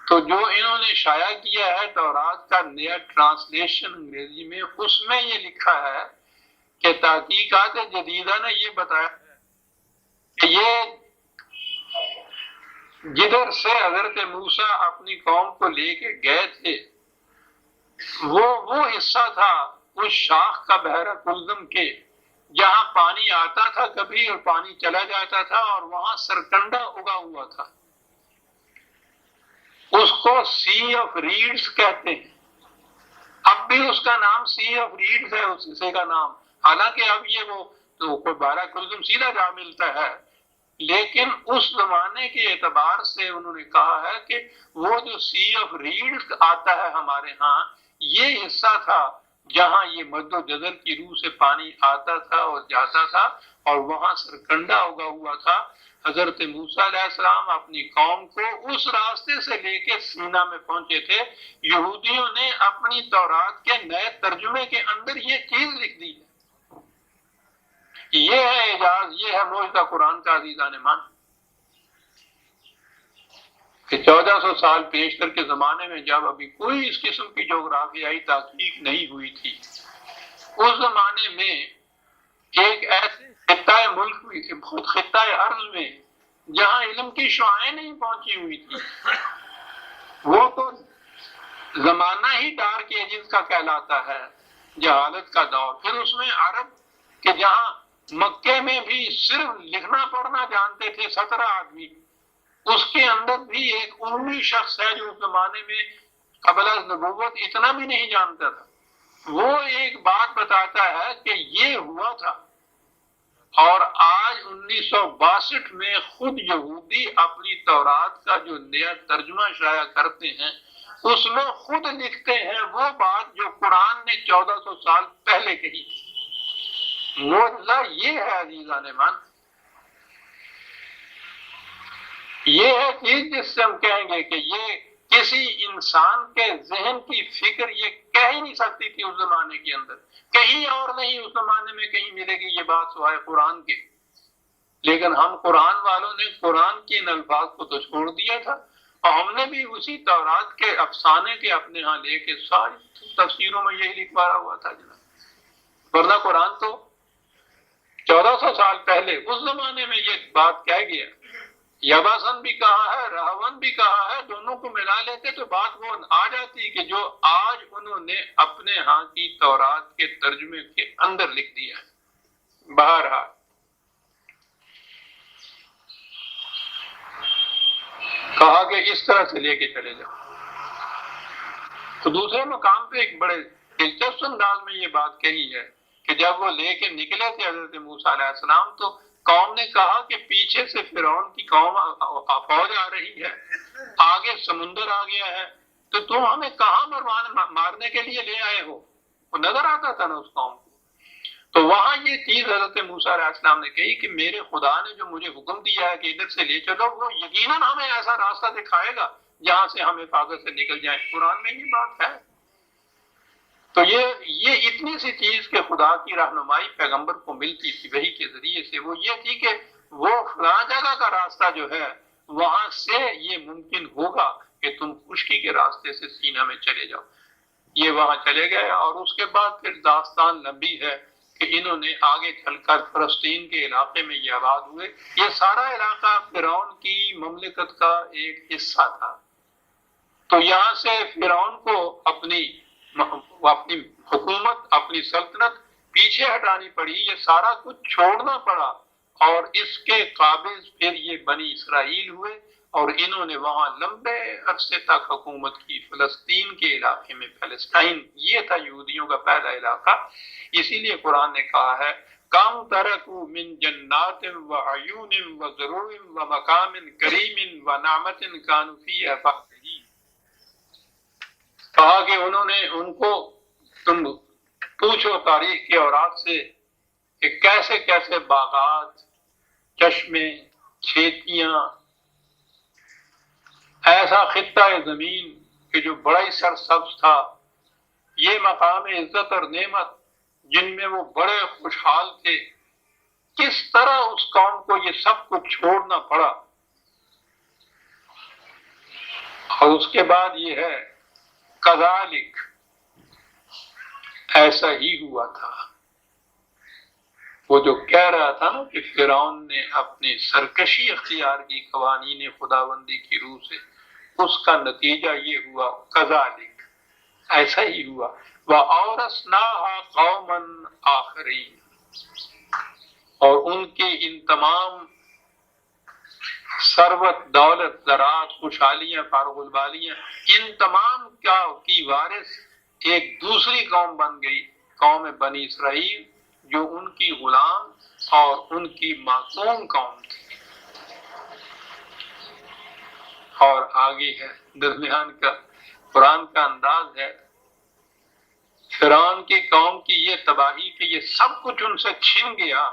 تو جو انہوں نے شائع کیا ہے تورات کا نیا ٹرانسلیشن انگریزی میں، اس میں یہ لکھا ہے کہ تحقیقات جدیدہ نے یہ بتایا کہ یہ جدھر سے حضرت موسیٰ اپنی قوم کو لے کے گئے تھے وہ حصہ تھا اس شاخ کا بحر کلزم کے جہاں پانی آتا تھا کبھی اور پانی چلا جاتا تھا، اور وہاں سرکنڈا اگا ہوا تھا، اس کو سی آف ریڈز کہتے ہیں۔ اب بھی اس کا نام سی آف ریڈز ہے اس حصے کا نام، حالانکہ اب یہ وہ تو کوئی بحر کلزم سیدھا جا ملتا ہے، لیکن اس زمانے کے اعتبار سے انہوں نے کہا ہے کہ وہ جو سی آف ریڈز آتا ہے ہمارے ہاں، یہ حصہ تھا جہاں یہ مد و جزر کی روح سے پانی آتا تھا اور جاتا تھا، اور وہاں سرکنڈا اگا ہوا تھا۔ حضرت موسیٰ علیہ السلام اپنی قوم کو اس راستے سے لے کے سینا میں پہنچے تھے۔ یہودیوں نے اپنی تورات کے نئے ترجمے کے اندر یہ چیز لکھ دی ہے۔ یہ ہے اعجاز، یہ ہے معجزہ قرآن کا عزیزان مان، کہ 1400 سال پیشتر کے زمانے میں جب ابھی کوئی اس قسم کی جغرافیائی تحقیق نہیں ہوئی تھی، اس زمانے میں ایک ایسے خطۂ ملک میں، خود خطۂ ارض میں جہاں علم کی شعاعیں نہیں پہنچی ہوئی تھی، وہ تو زمانہ ہی ڈارک ایجز کا کہلاتا ہے، جہالت کا دور۔ پھر اس میں عرب کہ جہاں مکے میں بھی صرف لکھنا پڑھنا جانتے تھے 17 آدمی، اس کے اندر بھی ایک امی شخص ہے جو اس زمانے میں قبل از نبوت اتنا بھی نہیں جانتا تھا، وہ ایک بات بتاتا ہے کہ یہ ہوا تھا۔ اور آج 1962 میں خود یہودی اپنی تورات کا جو نیا ترجمہ شائع کرتے ہیں، اس میں خود لکھتے ہیں وہ بات جو قرآن نے 1400 سال پہلے کہی تھی۔ معجزہ یہ ہے عزیزان مان، یہ ہے چیز جس سے ہم کہیں گے کہ یہ کسی انسان کے ذہن کی فکر یہ کہہ ہی نہیں سکتی تھی اس زمانے کے اندر، کہیں اور نہیں اس زمانے میں کہیں ملے گی یہ بات سوائے قرآن کے۔ لیکن ہم قرآن والوں نے قرآن کے ان الفاظ کو تو چھوڑ دیا تھا، اور ہم نے بھی اسی تورات کے افسانے کے اپنے ہاں لے کے ساری تفسیروں میں یہی لکھوایا ہوا تھا جناب، ورنہ قرآن تو 1400 سال پہلے اس زمانے میں یہ بات کہہ گیا۔ یبسن بھی کہا ہے، رہون بھی کہا ہے، دونوں کو ملا لیتے تو بات وہ آ جاتی کہ جو آج انہوں نے اپنے ہاں کی تورات کے ترجمے کے اندر لکھ دیا ہے۔ بہرحال کہا کہ اس طرح سے لے کے چلے جاؤ۔ تو دوسرے مقام پہ ایک بڑے دلچسپ انداز میں یہ بات کہی ہے کہ جب وہ لے کے نکلے تھے حضرت موسیٰ علیہ السلام، تو قوم نے کہا کہ پیچھے سے فرعون کی قوم فوج آ رہی ہے، آگے سمندر آ گیا ہے، تو تم ہمیں کہاں مارنے کے لیے لے آئے ہو؟ وہ نظر آتا تھا نا اس قوم کو۔ تو وہاں یہ چیز حضرت موسیٰ علیہ السلام نے کہی کہ میرے خدا نے جو مجھے حکم دیا ہے کہ ادھر سے لے چلو، وہ یقیناً ہمیں ایسا راستہ دکھائے گا جہاں سے ہم حفاظت سے نکل جائیں۔ قرآن میں یہ بات ہے۔ تو یہ اتنی سی چیز کہ خدا کی رہنمائی پیغمبر کو ملتی تھی وحی کے ذریعے سے، وہ یہ تھی کہ وہ فلاں جگہ کا راستہ جو ہے وہاں سے یہ ممکن ہوگا کہ تم خشکی کے راستے سے سینا میں چلے جاؤ۔ یہ وہاں چلے گئے، اور اس کے بعد پھر داستان لمبی ہے کہ انہوں نے آگے چل کر فلسطین کے علاقے میں یہ آباد ہوئے۔ یہ سارا علاقہ فرعون کی مملکت کا ایک حصہ تھا۔ تو یہاں سے فرعون کو اپنی حکومت، اپنی سلطنت پیچھے ہٹانی پڑی، یہ سارا کچھ چھوڑنا پڑا، اور اس کے قابض پھر یہ بنی اسرائیل ہوئے، اور انہوں نے وہاں لمبے عرصے تک حکومت کی، فلسطین کے علاقے میں۔ فلسطین یہ تھا یہودیوں کا پہلا علاقہ۔ اسی لیے قرآن نے کہا ہے کم ترکوا من جنات وعیون وزروع ومقام کریم ونعمت کانوا فیہا فاکہین۔ کہا کہ انہوں نے ان کو، تم پوچھو تاریخ کے اوراق سے کہ کیسے کیسے باغات، چشمے، کھیتیاں، ایسا خطہ زمین کہ جو بڑا ہی سرسبز تھا، یہ مقام عزت اور نعمت جن میں وہ بڑے خوشحال تھے، کس طرح اس قوم کو یہ سب کچھ چھوڑنا پڑا۔ اور اس کے بعد یہ ہے کذالک، ایسا ہی ہوا تھا۔ وہ جو کہہ رہا تھا نا کہ فرعون نے اپنی سرکشی اختیار کی قوانین خداوندی کی روح سے، اس کا نتیجہ یہ ہوا کذالک، ایسا ہی ہوا۔ وَأَوْرَثْنَاهَا قَوْمًا آخَرِينَ، اور ان کے ان تمام ثروت، دولت، زراعت، خوشحالیاں، فارغ البالیاں، ان تمام کی وارث ایک دوسری قوم بن گئی، قوم بنی اسرائیل، جو ان کی غلام اور ان کی معصوم قوم تھی۔ اور آگے ہے درمیان کا قرآن کا انداز ہے فرعون کی قوم کی یہ تباہی کہ یہ سب کچھ ان سے چھن گیا۔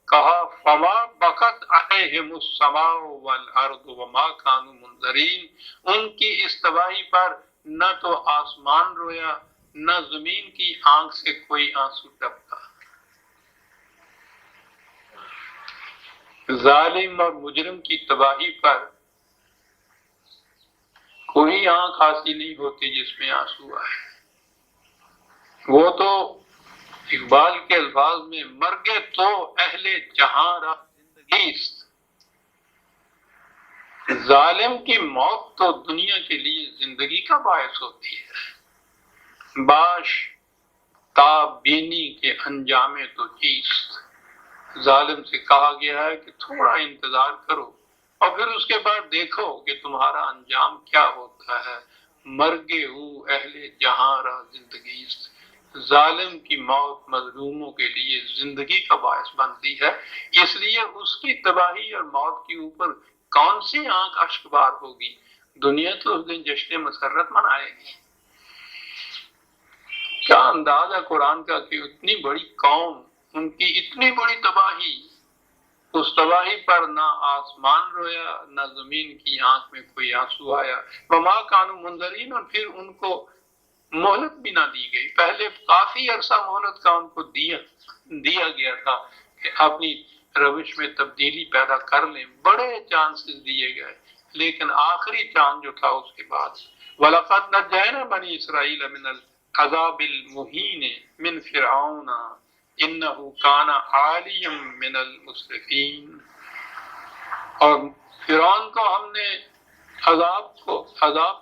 کہا فما بقت علیہم السماء والارض وما كانوا منظرین، ان کی اس تباہی پر نہ تو آسمان رویا، نہ زمین کی آنکھ سے کوئی آنسو ٹپکا۔ ظالم اور مجرم کی تباہی پر کوئی آنکھ ایسی نہیں ہوتی جس میں آنسو آئے۔ وہ تو اقبال کے الفاظ میں مرگے تو اہل جہاں را زندگی است، ظالم کی موت تو دنیا کے لیے زندگی کا باعث ہوتی ہے۔ باش تاب بینی کے انجام تو چیست، ظالم سے کہا گیا ہے کہ تھوڑا انتظار کرو اور پھر اس کے بعد دیکھو کہ تمہارا انجام کیا ہوتا ہے۔ مرگے ہو اہل جہاں را زندگی است، ظالم کی موت مظلوموں کے لیے زندگی کا باعث بنتی ہے، اس لیے اس کی تباہی اور موت کے اوپر کون سی آنکھ اشک بار ہوگی۔ دنیا تو اس دن جشن مسرت منائے گی۔ کیا انداز ہے قرآن کا کہ اتنی بڑی قوم، ان کی اتنی بڑی تباہی، اس تباہی پر نہ آسمان رویا، نہ زمین کی آنکھ میں کوئی آنسو آیا۔ وما كانوا منظرین، اور پھر ان کو مہلت بھی نہ دی گئی۔ پہلے کافی عرصہ مہلت کا ان کو دیا گیا تھا کہ اپنی روش میں تبدیلی پیدا کر لیں، بڑے چانسز دیے گئے، لیکن آخری چاند جو تھا اس کے بعد وَلَقَدْ نَجَّيْنَا بَنِي إِسْرَائِيلَ مِنَ الْعَذَابِ الْمُهِينِ مِنْ فِرْعَوْنَ إِنَّهُ كَانَ عَالِيًا مِنَ الْمُسْرِفِينَ۔ اور فرعون کو ہم نے عذاب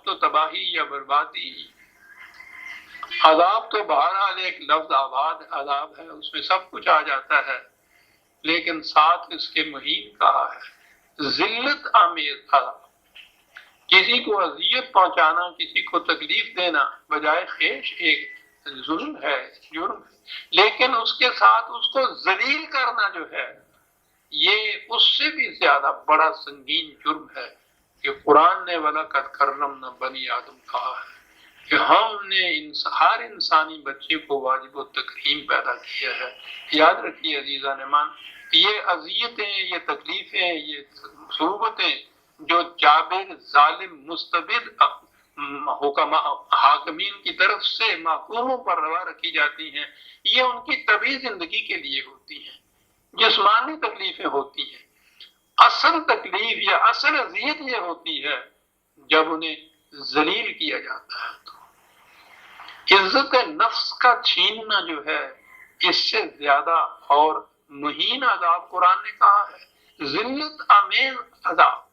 تو تباہی یا بربادی، عذاب تو بہرحال ایک لفظ آباد عذاب ہے، اس میں سب کچھ آ جاتا ہے، لیکن ساتھ اس کے مہین کہا ہے ذلت آمیز عذاب، کسی کو اذیت پہنچانا، کسی کو تکلیف دینا بجائے خیش ایک ظلم ہے، جرم ہے، لیکن اس کے ساتھ اس کو ذلیل کرنا جو ہے یہ اس سے بھی زیادہ بڑا سنگین جرم ہے کہ قرآن نے وَلَقَدْ كَرَّمْنَا بَنِي آدم کہا ہے کہ ہم نے ہر انسانی بچے کو واجب و تکریم پیدا کیا ہے۔ یاد رکھیے عزیزان مان، یہ اذیتیں، یہ تکلیفیں، یہ صعوبتیں جو جابر، ظالم، مستبد حاکمین کی طرف سے محکوموں پر روا رکھی جاتی ہیں، یہ ان کی طبعی زندگی کے لیے ہوتی ہیں، جسمانی تکلیفیں ہوتی ہیں۔ اصل تکلیف یا اصل اذیت یہ ہوتی ہے جب انہیں ذلیل کیا جاتا ہے۔ تو عزت نفس کا چھیننا جو ہے اس سے زیادہ اور مہین عذاب قرآن نے کہا ہے، ذلت آمیز عذاب۔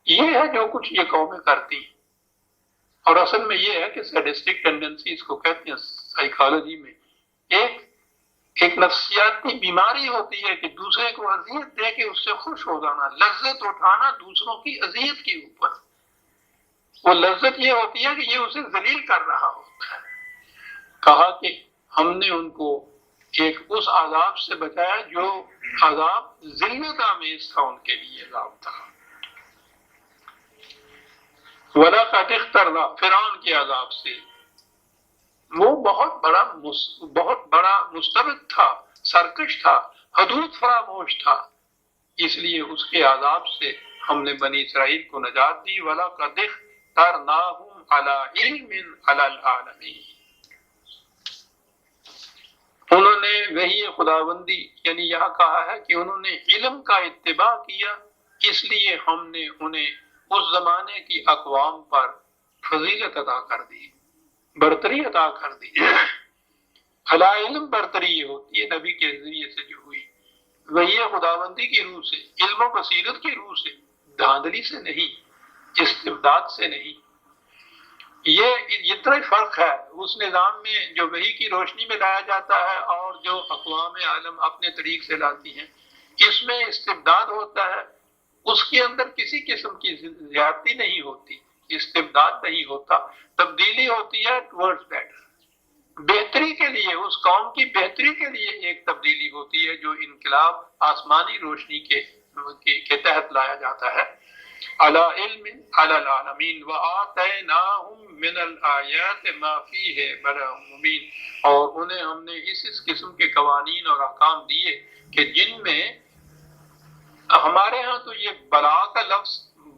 یہ ہے جو کچھ یہ قومیں کرتی ہیں، اور اصل میں یہ ہے کہ سیڈسٹک ٹینڈنسی اس کو کہتے ہیں سائیکالوجی میں، ایک نفسیاتی بیماری ہوتی ہے کہ دوسرے کو اذیت دے کے اس سے خوش ہو جانا، لذت اٹھانا دوسروں کی اذیت کے اوپر۔ وہ لذت یہ ہوتی ہے کہ یہ اسے ذلیل کر رہا ہوتا ہے۔ کہا کہ ہم نے ان کو ایک اس عذاب سے بچایا جو عذاب ذلت آمیز تھا، ان کے لیے عذاب تھا۔ وَلَقَدِ اخْتَرْنَا، فرعون کے عذاب سے، وہ بہت بڑا مستبد تھا، سرکش تھا، حدود فراموش تھا، اس لیے اس کے عذاب سے ہم نے بنی اسرائیل کو نجات دی۔ وَلَقَدِ اخْتَرْنَاهُمْ عَلَىٰ عِلْمٍ عَلَىٰ الْعَالَمِينَ، انہوں نے وحی خداوندی، یعنی یہاں کہا ہے کہ انہوں نے علم کا اتباع کیا، اس لیے ہم نے انہیں اس زمانے کی اقوام پر فضیلت عطا کر دی، برتری عطا کر دی۔ علی علم برتری یہ ہوتی ہے نبی کے ذریعے سے جو ہوئی، وحی خداوندی کی روح سے، علم و بصیرت کی روح سے، دھاندلی سے نہیں، استبداد سے نہیں۔ یہ اتنا ہی فرق ہے اس نظام میں جو وحی کی روشنی میں لایا جاتا ہے اور جو اقوام عالم اپنے طریق سے لاتی ہیں، اس میں استبداد ہوتا ہے، اس کے اندر کسی قسم کی زیادتی نہیں ہوتی، استبداد نہیں ہوتا، تبدیلی ہوتی ہے ٹورڈز بیٹر، بہتری کے لیے، اس قوم کی بہتری کے لیے ایک تبدیلی ہوتی ہے جو انقلاب آسمانی روشنی کے تحت لایا جاتا ہے۔ علی علم علی العالمین وآتیناہم من الآیات ما فیہ بلاء مبین، اور انہیں ہم نے اس قسم کے قوانین اور احکام دیے کہ جن میں ہمارے ہاں تو یہ بلا کا لفظ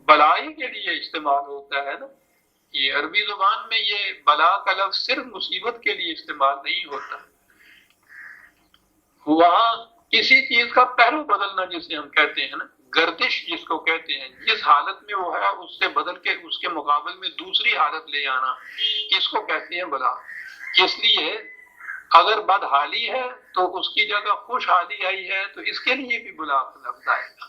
بلائی کے لیے استعمال ہوتا ہے نا، یہ عربی زبان میں یہ بلا کا لفظ صرف مصیبت کے لیے استعمال نہیں ہوتا، وہاں کسی چیز کا پہلو بدلنا جسے ہم کہتے ہیں نا، گردش جس کو کہتے ہیں، جس حالت میں وہ ہے اس سے بدل کے اس کے مقابل میں دوسری حالت لے آنا، اس کو کہتے ہیں بلا۔ اس لیے اگر بدحالی ہے تو اس کی جگہ خوشحالی آئی ہے تو اس کے لیے بھی بلا کا لفظ آئے گا،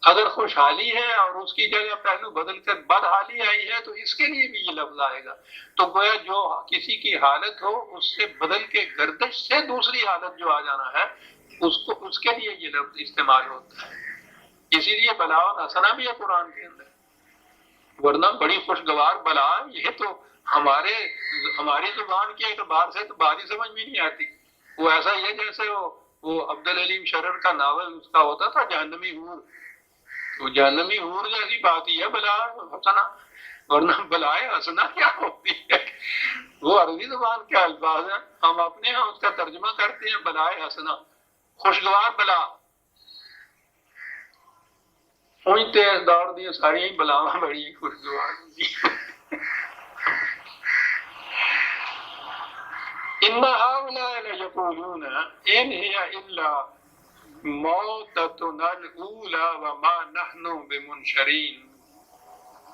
اگر خوشحالی ہے اور اس کی جگہ پہلو بدل کر بدحالی آئی ہے تو اس کے لیے بھی یہ لفظ آئے گا۔ تو گویا جو کسی کی حالت ہو اس سے بدل کے گردش سے دوسری حالت جو آ جانا ہے اس کے لیے یہ لفظ استعمال ہوتا ہے۔ اسی لیے بلا اور حسنہ بھی ہے قرآن کے اندر، ورنہ بڑی خوشگوار بلا یہ تو ہماری زبان کے اعتبار سے تو باری سمجھ میں نہیں آتی۔ وہ ایسا ہی ہے جیسے وہ عبدالعلیم شرر کا ناول اس کا ہوتا تھا جہنمی حور، تو جہنمی حور جیسی بات ہی ہے بلا حسنہ، ورنہ بلائے حسنہ کیا ہوتی ہے؟ وہ عربی زبان کے الفاظ ہیں، ہم اپنے ہاں اس کا ترجمہ کرتے ہیں بلائے حسنہ، خوشگوار بلا۔ پہنچتے ہیں دور دی ساری بلاواں بڑی خوشگوار ہوتی ان هؤلاء ليقولون ان هي الا موتتنا الاولى وما نحن بمنشرین۔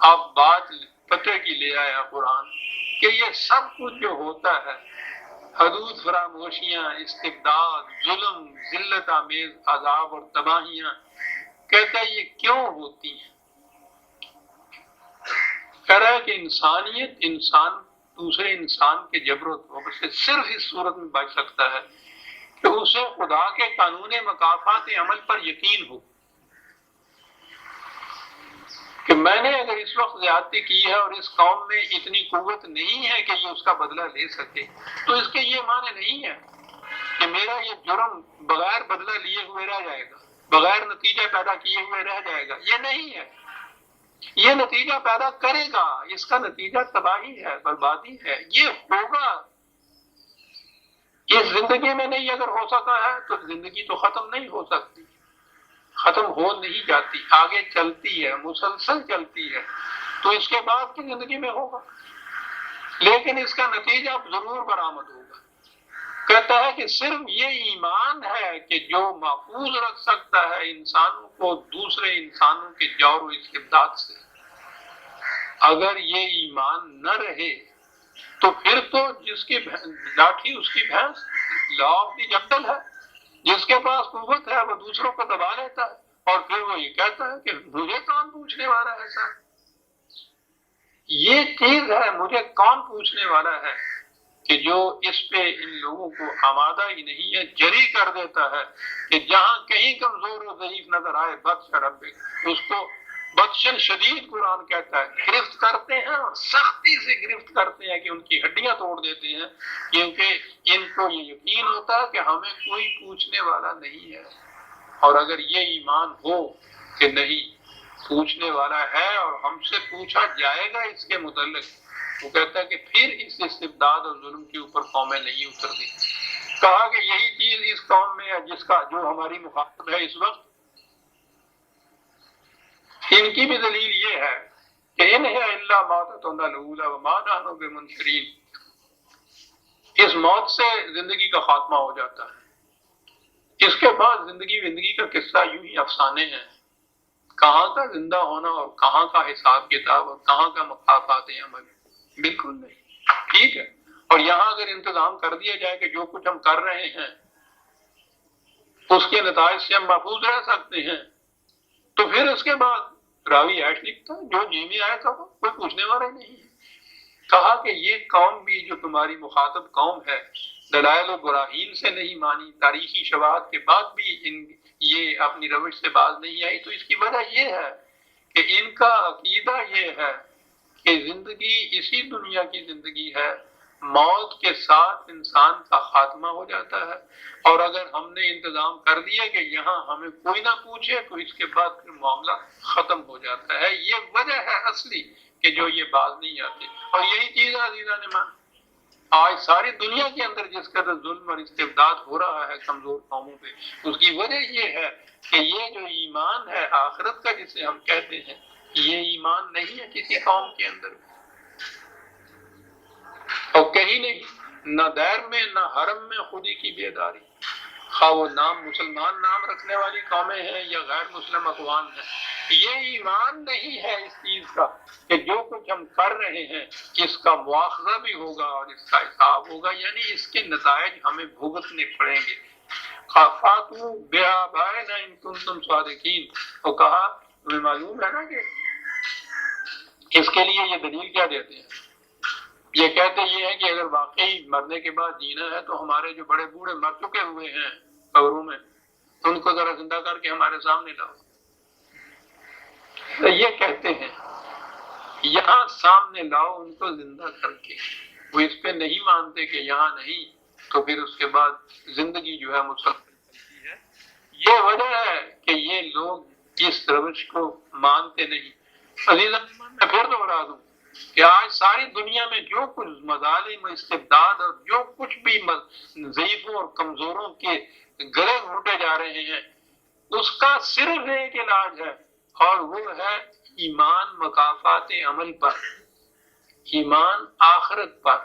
اب بات پتہ کی لے آیا قرآن کہ یہ سب کچھ جو ہوتا ہے، حدود فراموشیاں، استبداد، ظلم، ذلت آمیز عذاب اور تباہیاں، کہتا ہے یہ کیوں ہوتی ہیں؟ کہہ رہا ہے کہ انسان دوسرے انسان کے جبر و توبر سے صرف اس صورت میں بچ سکتا ہے کہ اسے خدا کے قانون مکافات عمل پر یقین ہو کہ میں نے اگر اس وقت زیادتی کی ہے اور اس قوم میں اتنی قوت نہیں ہے کہ یہ اس کا بدلہ لے سکے، تو اس کے یہ معنی نہیں ہے کہ میرا یہ جرم بغیر بدلہ لیے ہوئے رہ جائے گا، بغیر نتیجہ پیدا کیے ہوئے رہ جائے گا۔ یہ نہیں ہے، یہ نتیجہ پیدا کرے گا، اس کا نتیجہ تباہی ہے، بربادی ہے، یہ ہوگا۔ اس زندگی میں نہیں اگر ہو سکا ہے تو زندگی تو ختم نہیں ہو سکتی، ختم ہو نہیں جاتی، آگے چلتی ہے، مسلسل چلتی ہے، تو اس کے بعد کی زندگی میں ہوگا، لیکن اس کا نتیجہ ضرور برآمد ہوگا۔ کہتا ہے کہ صرف یہ ایمان ہے کہ جو محفوظ رکھ سکتا ہے انسانوں کو دوسرے انسانوں کے جور و استبداد سے۔ اگر یہ ایمان نہ رہے تو پھر تو جس کی لاٹھی اس کی بھینس، لا آف دی جنگل ہے، جس کے پاس قوت ہے وہ دوسروں کو دبا لیتا ہے اور پھر وہ یہ کہتا ہے کہ مجھے کون پوچھنے والا ہے سر، یہ چیز ہے مجھے کون پوچھنے والا ہے، کہ جو اس پہ ان لوگوں کو آمادہ ہی نہیں ہے، جری کر دیتا ہے کہ جہاں کہیں کمزور و ضعیف نظر آئے بطش ربک، اس کو بطشن شدید قرآن کہتا ہے، گرفت کرتے ہیں اور سختی سے گرفت کرتے ہیں کہ ان کی ہڈیاں توڑ دیتے ہیں، کیونکہ ان کو یہ یقین ہوتا ہے کہ ہمیں کوئی پوچھنے والا نہیں ہے۔ اور اگر یہ ایمان ہو کہ نہیں پوچھنے والا ہے اور ہم سے پوچھا جائے گا اس کے متعلق، وہ کہتا ہے کہ پھر اس استبداد اور ظلم کے اوپر قومیں نہیں اترتی۔ کہا کہ یہی چیز اس قوم میں ہے جس کا جو ہماری مخاطب ہے اس وقت، ان کی بھی دلیل یہ ہے کہ ان ہے الا موتتنا الاولی وما نحن بمنشرین، اس موت سے زندگی کا خاتمہ ہو جاتا ہے، اس کے بعد زندگی کا قصہ یوں ہی افسانے ہیں، کہاں کا زندہ ہونا اور کہاں کا حساب کتاب اور کہاں کا مکافات عمل، بالکل نہیں، ٹھیک ہے۔ اور یہاں اگر انتظام کر دیا جائے کہ جو کچھ ہم کر رہے ہیں اس کے نتائج سے ہم محفوظ رہ سکتے ہیں، تو پھر اس کے بعد راوی ایش لکھتا ہے جو جی میں آیا تھا کوئی پوچھنے والا ہی نہیں ہے۔ کہا کہ یہ قوم بھی جو تمہاری مخاطب قوم ہے دلائل و براہین سے نہیں مانی، تاریخی شواہد کے بعد بھی یہ اپنی روش سے باز نہیں آئی، تو اس کی وجہ یہ ہے کہ ان کا عقیدہ یہ ہے کہ زندگی اسی دنیا کی زندگی ہے، موت کے ساتھ انسان کا خاتمہ ہو جاتا ہے، اور اگر ہم نے انتظام کر دیا کہ یہاں ہمیں کوئی نہ پوچھے تو اس کے بعد پھر معاملہ ختم ہو جاتا ہے۔ یہ وجہ ہے اصلی کہ جو یہ باز نہیں آتے، اور یہی چیز عزیزان ایمان آج ساری دنیا کے اندر جس قدر ظلم اور استبداد ہو رہا ہے کمزور قوموں پہ، اس کی وجہ یہ ہے کہ یہ جو ایمان ہے آخرت کا جسے ہم کہتے ہیں، یہ ایمان نہیں ہے کسی قوم کے اندر، اور کہیں نہیں، نہ دیر میں نہ حرم میں خودی کی بیداری، خواہ وہ نام مسلمان نام رکھنے والی قومیں ہیں یا غیر مسلم اقوام ہیں، یہ ایمان نہیں ہے اس چیز کا کہ جو کچھ ہم کر رہے ہیں اس کا مواخذہ بھی ہوگا اور اس کا حساب ہوگا، یعنی اس کے نتائج ہمیں بھگتنے پڑیں گے۔ فاتو بآبائنا ان کنتم صادقین، تو کہا تمہیں معلوم ہے نا کہ اس کے لیے یہ دلیل کیا دیتے ہیں، یہ کہتے یہ ہے کہ اگر واقعی مرنے کے بعد جینا ہے تو ہمارے جو بڑے بوڑھے مر چکے ہوئے ہیں قبروں میں ان کو ذرا زندہ کر کے ہمارے سامنے لاؤ، تو یہ کہتے ہیں یہاں سامنے لاؤ ان کو زندہ کر کے، وہ اس پہ نہیں مانتے کہ یہاں نہیں، تو پھر اس کے بعد زندگی جو ہے مسلسل چلتی ہے۔ یہ وجہ ہے کہ یہ لوگ اس روش کو مانتے نہیں۔ عزیزاً میں پھر دوہرا دوں کہ آج ساری دنیا میں جو کچھ مظالم استبداد اور جو کچھ بھی ضعیفوں اور کمزوروں کے گلے گھونٹے جا رہے ہیں اس کا صرف ایک علاج ہے، اور وہ ہے ایمان مکافات عمل پر، ایمان آخرت پر۔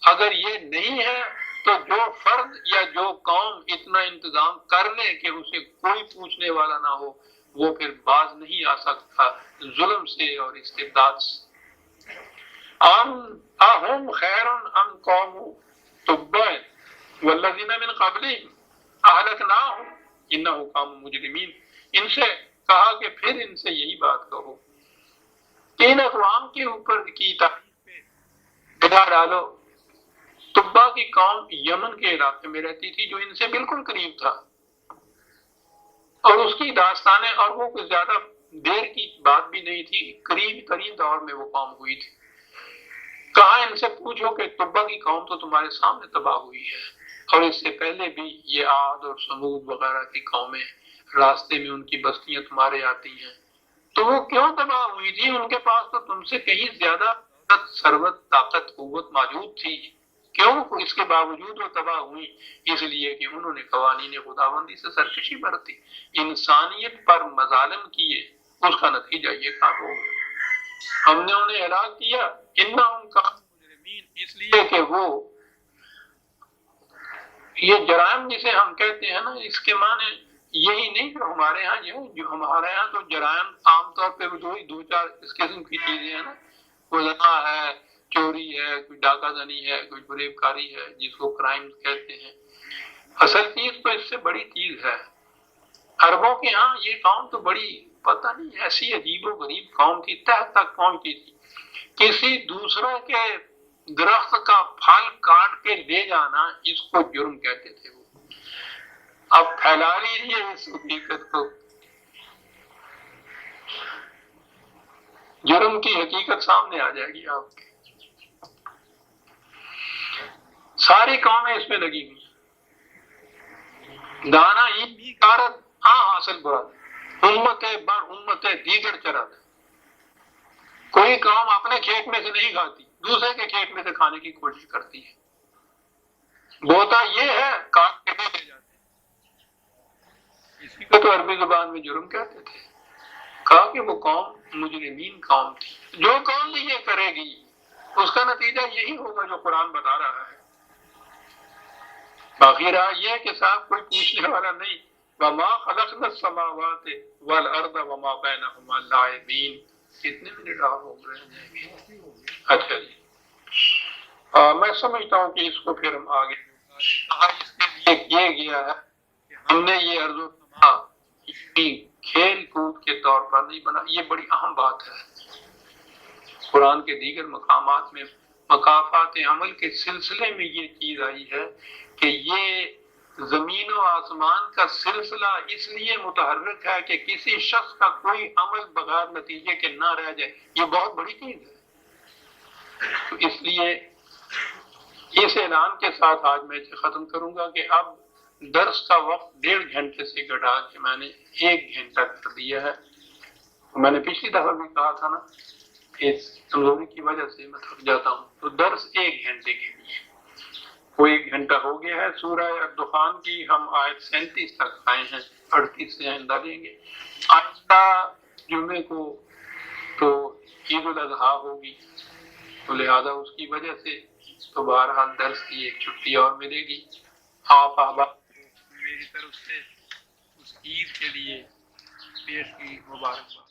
اگر یہ نہیں ہے تو جو فرد یا جو قوم اتنا انتظام کر لے کہ اسے کوئی پوچھنے والا نہ ہو، وہ پھر باز نہیں آ سکتا ظلم سے اور استبداد سے۔ اہم خیر ام قوم تبع والذین من قبلہم اہلکناہم انہم کانوا مجرمین، ان سے کہا کہ پھر ان سے یہی بات کہو کہ ان اقوام کے اوپر کی تعریف پہ بگاڑ ڈالو۔ تبا کی قوم یمن کے علاقے میں رہتی تھی جو ان سے بالکل قریب تھا، اور اس کی داستانیں، اور وہ کچھ زیادہ دیر کی بات بھی نہیں تھی، قریب دور میں وہ قوم ہوئی تھی۔ کہا ان سے پوچھو کہ تبا کی قوم تو تمہارے سامنے تباہ ہوئی ہے، اور اس سے پہلے بھی یہ عاد اور سمود وغیرہ کی قومیں راستے میں ان کی بستیاں تمہارے آتی ہیں، تو وہ کیوں تباہ ہوئی تھی؟ ان کے پاس تو تم سے کہیں زیادہ ثروت، طاقت، قوت موجود تھی، کیوں اس کے باوجود وہ تباہ ہوئی؟ اس لیے کہ انہوں نے قوانین خداوندی سے سرکشی برتی، انسانیت پر مظالم کیے، اس کا نتیجہ یہ کام ہو گیا۔ ہم نے انہیں ہلاک کیا، انہم کانوا مجرمین، اس لیے کہ وہ یہ جرائم جسے ہم کہتے ہیں نا، اس کے معنی یہی نہیں کہ ہمارے ہاں جو ہمارے ہاں تو جرائم عام طور پہ دو چار اس قسم کی چیزیں ہیں نا، کوئی زنا ہے، چوری ہے، کوئی ڈاکہ زنی ہے، کوئی فریب کاری ہے، جس کو کرائم کہتے ہیں۔ اصل چیز تو اس سے بڑی چیز ہے۔ عربوں کے ہاں یہ قوم تو بڑی پتہ نہیں ایسی عجیب و غریب قوم تھی، تہ تک پہنچی تھی۔ کسی دوسرے کے درخت کا پھل کاٹ کے لے جانا، اس کو جرم کہتے تھے وہ۔ اب پھیلا لیجیے اس حقیقت کو، جرم کی حقیقت سامنے آ جائے گی آپ کے۔ ساری قومیں اس میں لگی ہوئی، دانا این بھی کارت ہاں حاصل برت، امت بر امت دیگر چرت۔ کوئی قوم اپنے کھیت میں سے نہیں کھاتی، دوسرے کے کھیت میں سے کھانے کی کوشش کرتی ہے۔ بوتا یہ ہے، کاٹ کے لے جاتے ہیں۔ اسی کو تو عربی زبان میں جرم کہتے تھے۔ کہا کہ وہ قوم مجرمین قوم تھی۔ جو قوم بھی یہ کرے گی اس کا نتیجہ یہی ہوگا جو قرآن بتا رہا ہے۔ باقی رہا یہ کہ صاحب کوئی پوچھنے والا نہیں، وما خلقنا السماوات والارض وما بینہما لاعبین۔ کتنے منٹ آپ ہو رہے ہیں؟ اچھا جی، میں سمجھتا ہوں کہ اس کو پھر ہم آگے کہا اس کے لیے یہ گیا ہے کہ ہم نے یہ ارض و سما کھیل کود کے طور پر نہیں بنا۔ یہ بڑی اہم بات ہے۔ قرآن کے دیگر مقامات میں مکافات عمل کے سلسلے میں یہ چیز آئی ہے کہ یہ زمین و آسمان کا سلسلہ اس لیے متحرک ہے کہ کسی شخص کا کوئی عمل بغیر نتیجے کے نہ رہ جائے۔ یہ بہت بڑی چیز ہے۔ تو اس لیے اس اعلان کے ساتھ آج میں ختم کروں گا کہ اب درس کا وقت 1.5 گھنٹے سے گھٹا کے میں نے 1 گھنٹہ کر دیا ہے۔ میں نے پچھلی دفعہ بھی کہا تھا نا، اس کمزوری کی وجہ سے میں تھک جاتا ہوں، تو درس 1 گھنٹے کے لیے وہ 1 گھنٹہ ہو گیا ہے۔ سورہ الدخان کی ہم آیت 37 تک آئے ہیں، 38 سے آئندہ لیں گے۔ آئندہ جمعے کو تو عید الاضحیٰ ہوگی، تو لہذا اس کی وجہ سے تو بہرحال درس کی ایک چھٹی اور ملے گی۔ آپ احباب میری طرف سے اس عید کے لیے پیش کی مبارکباد۔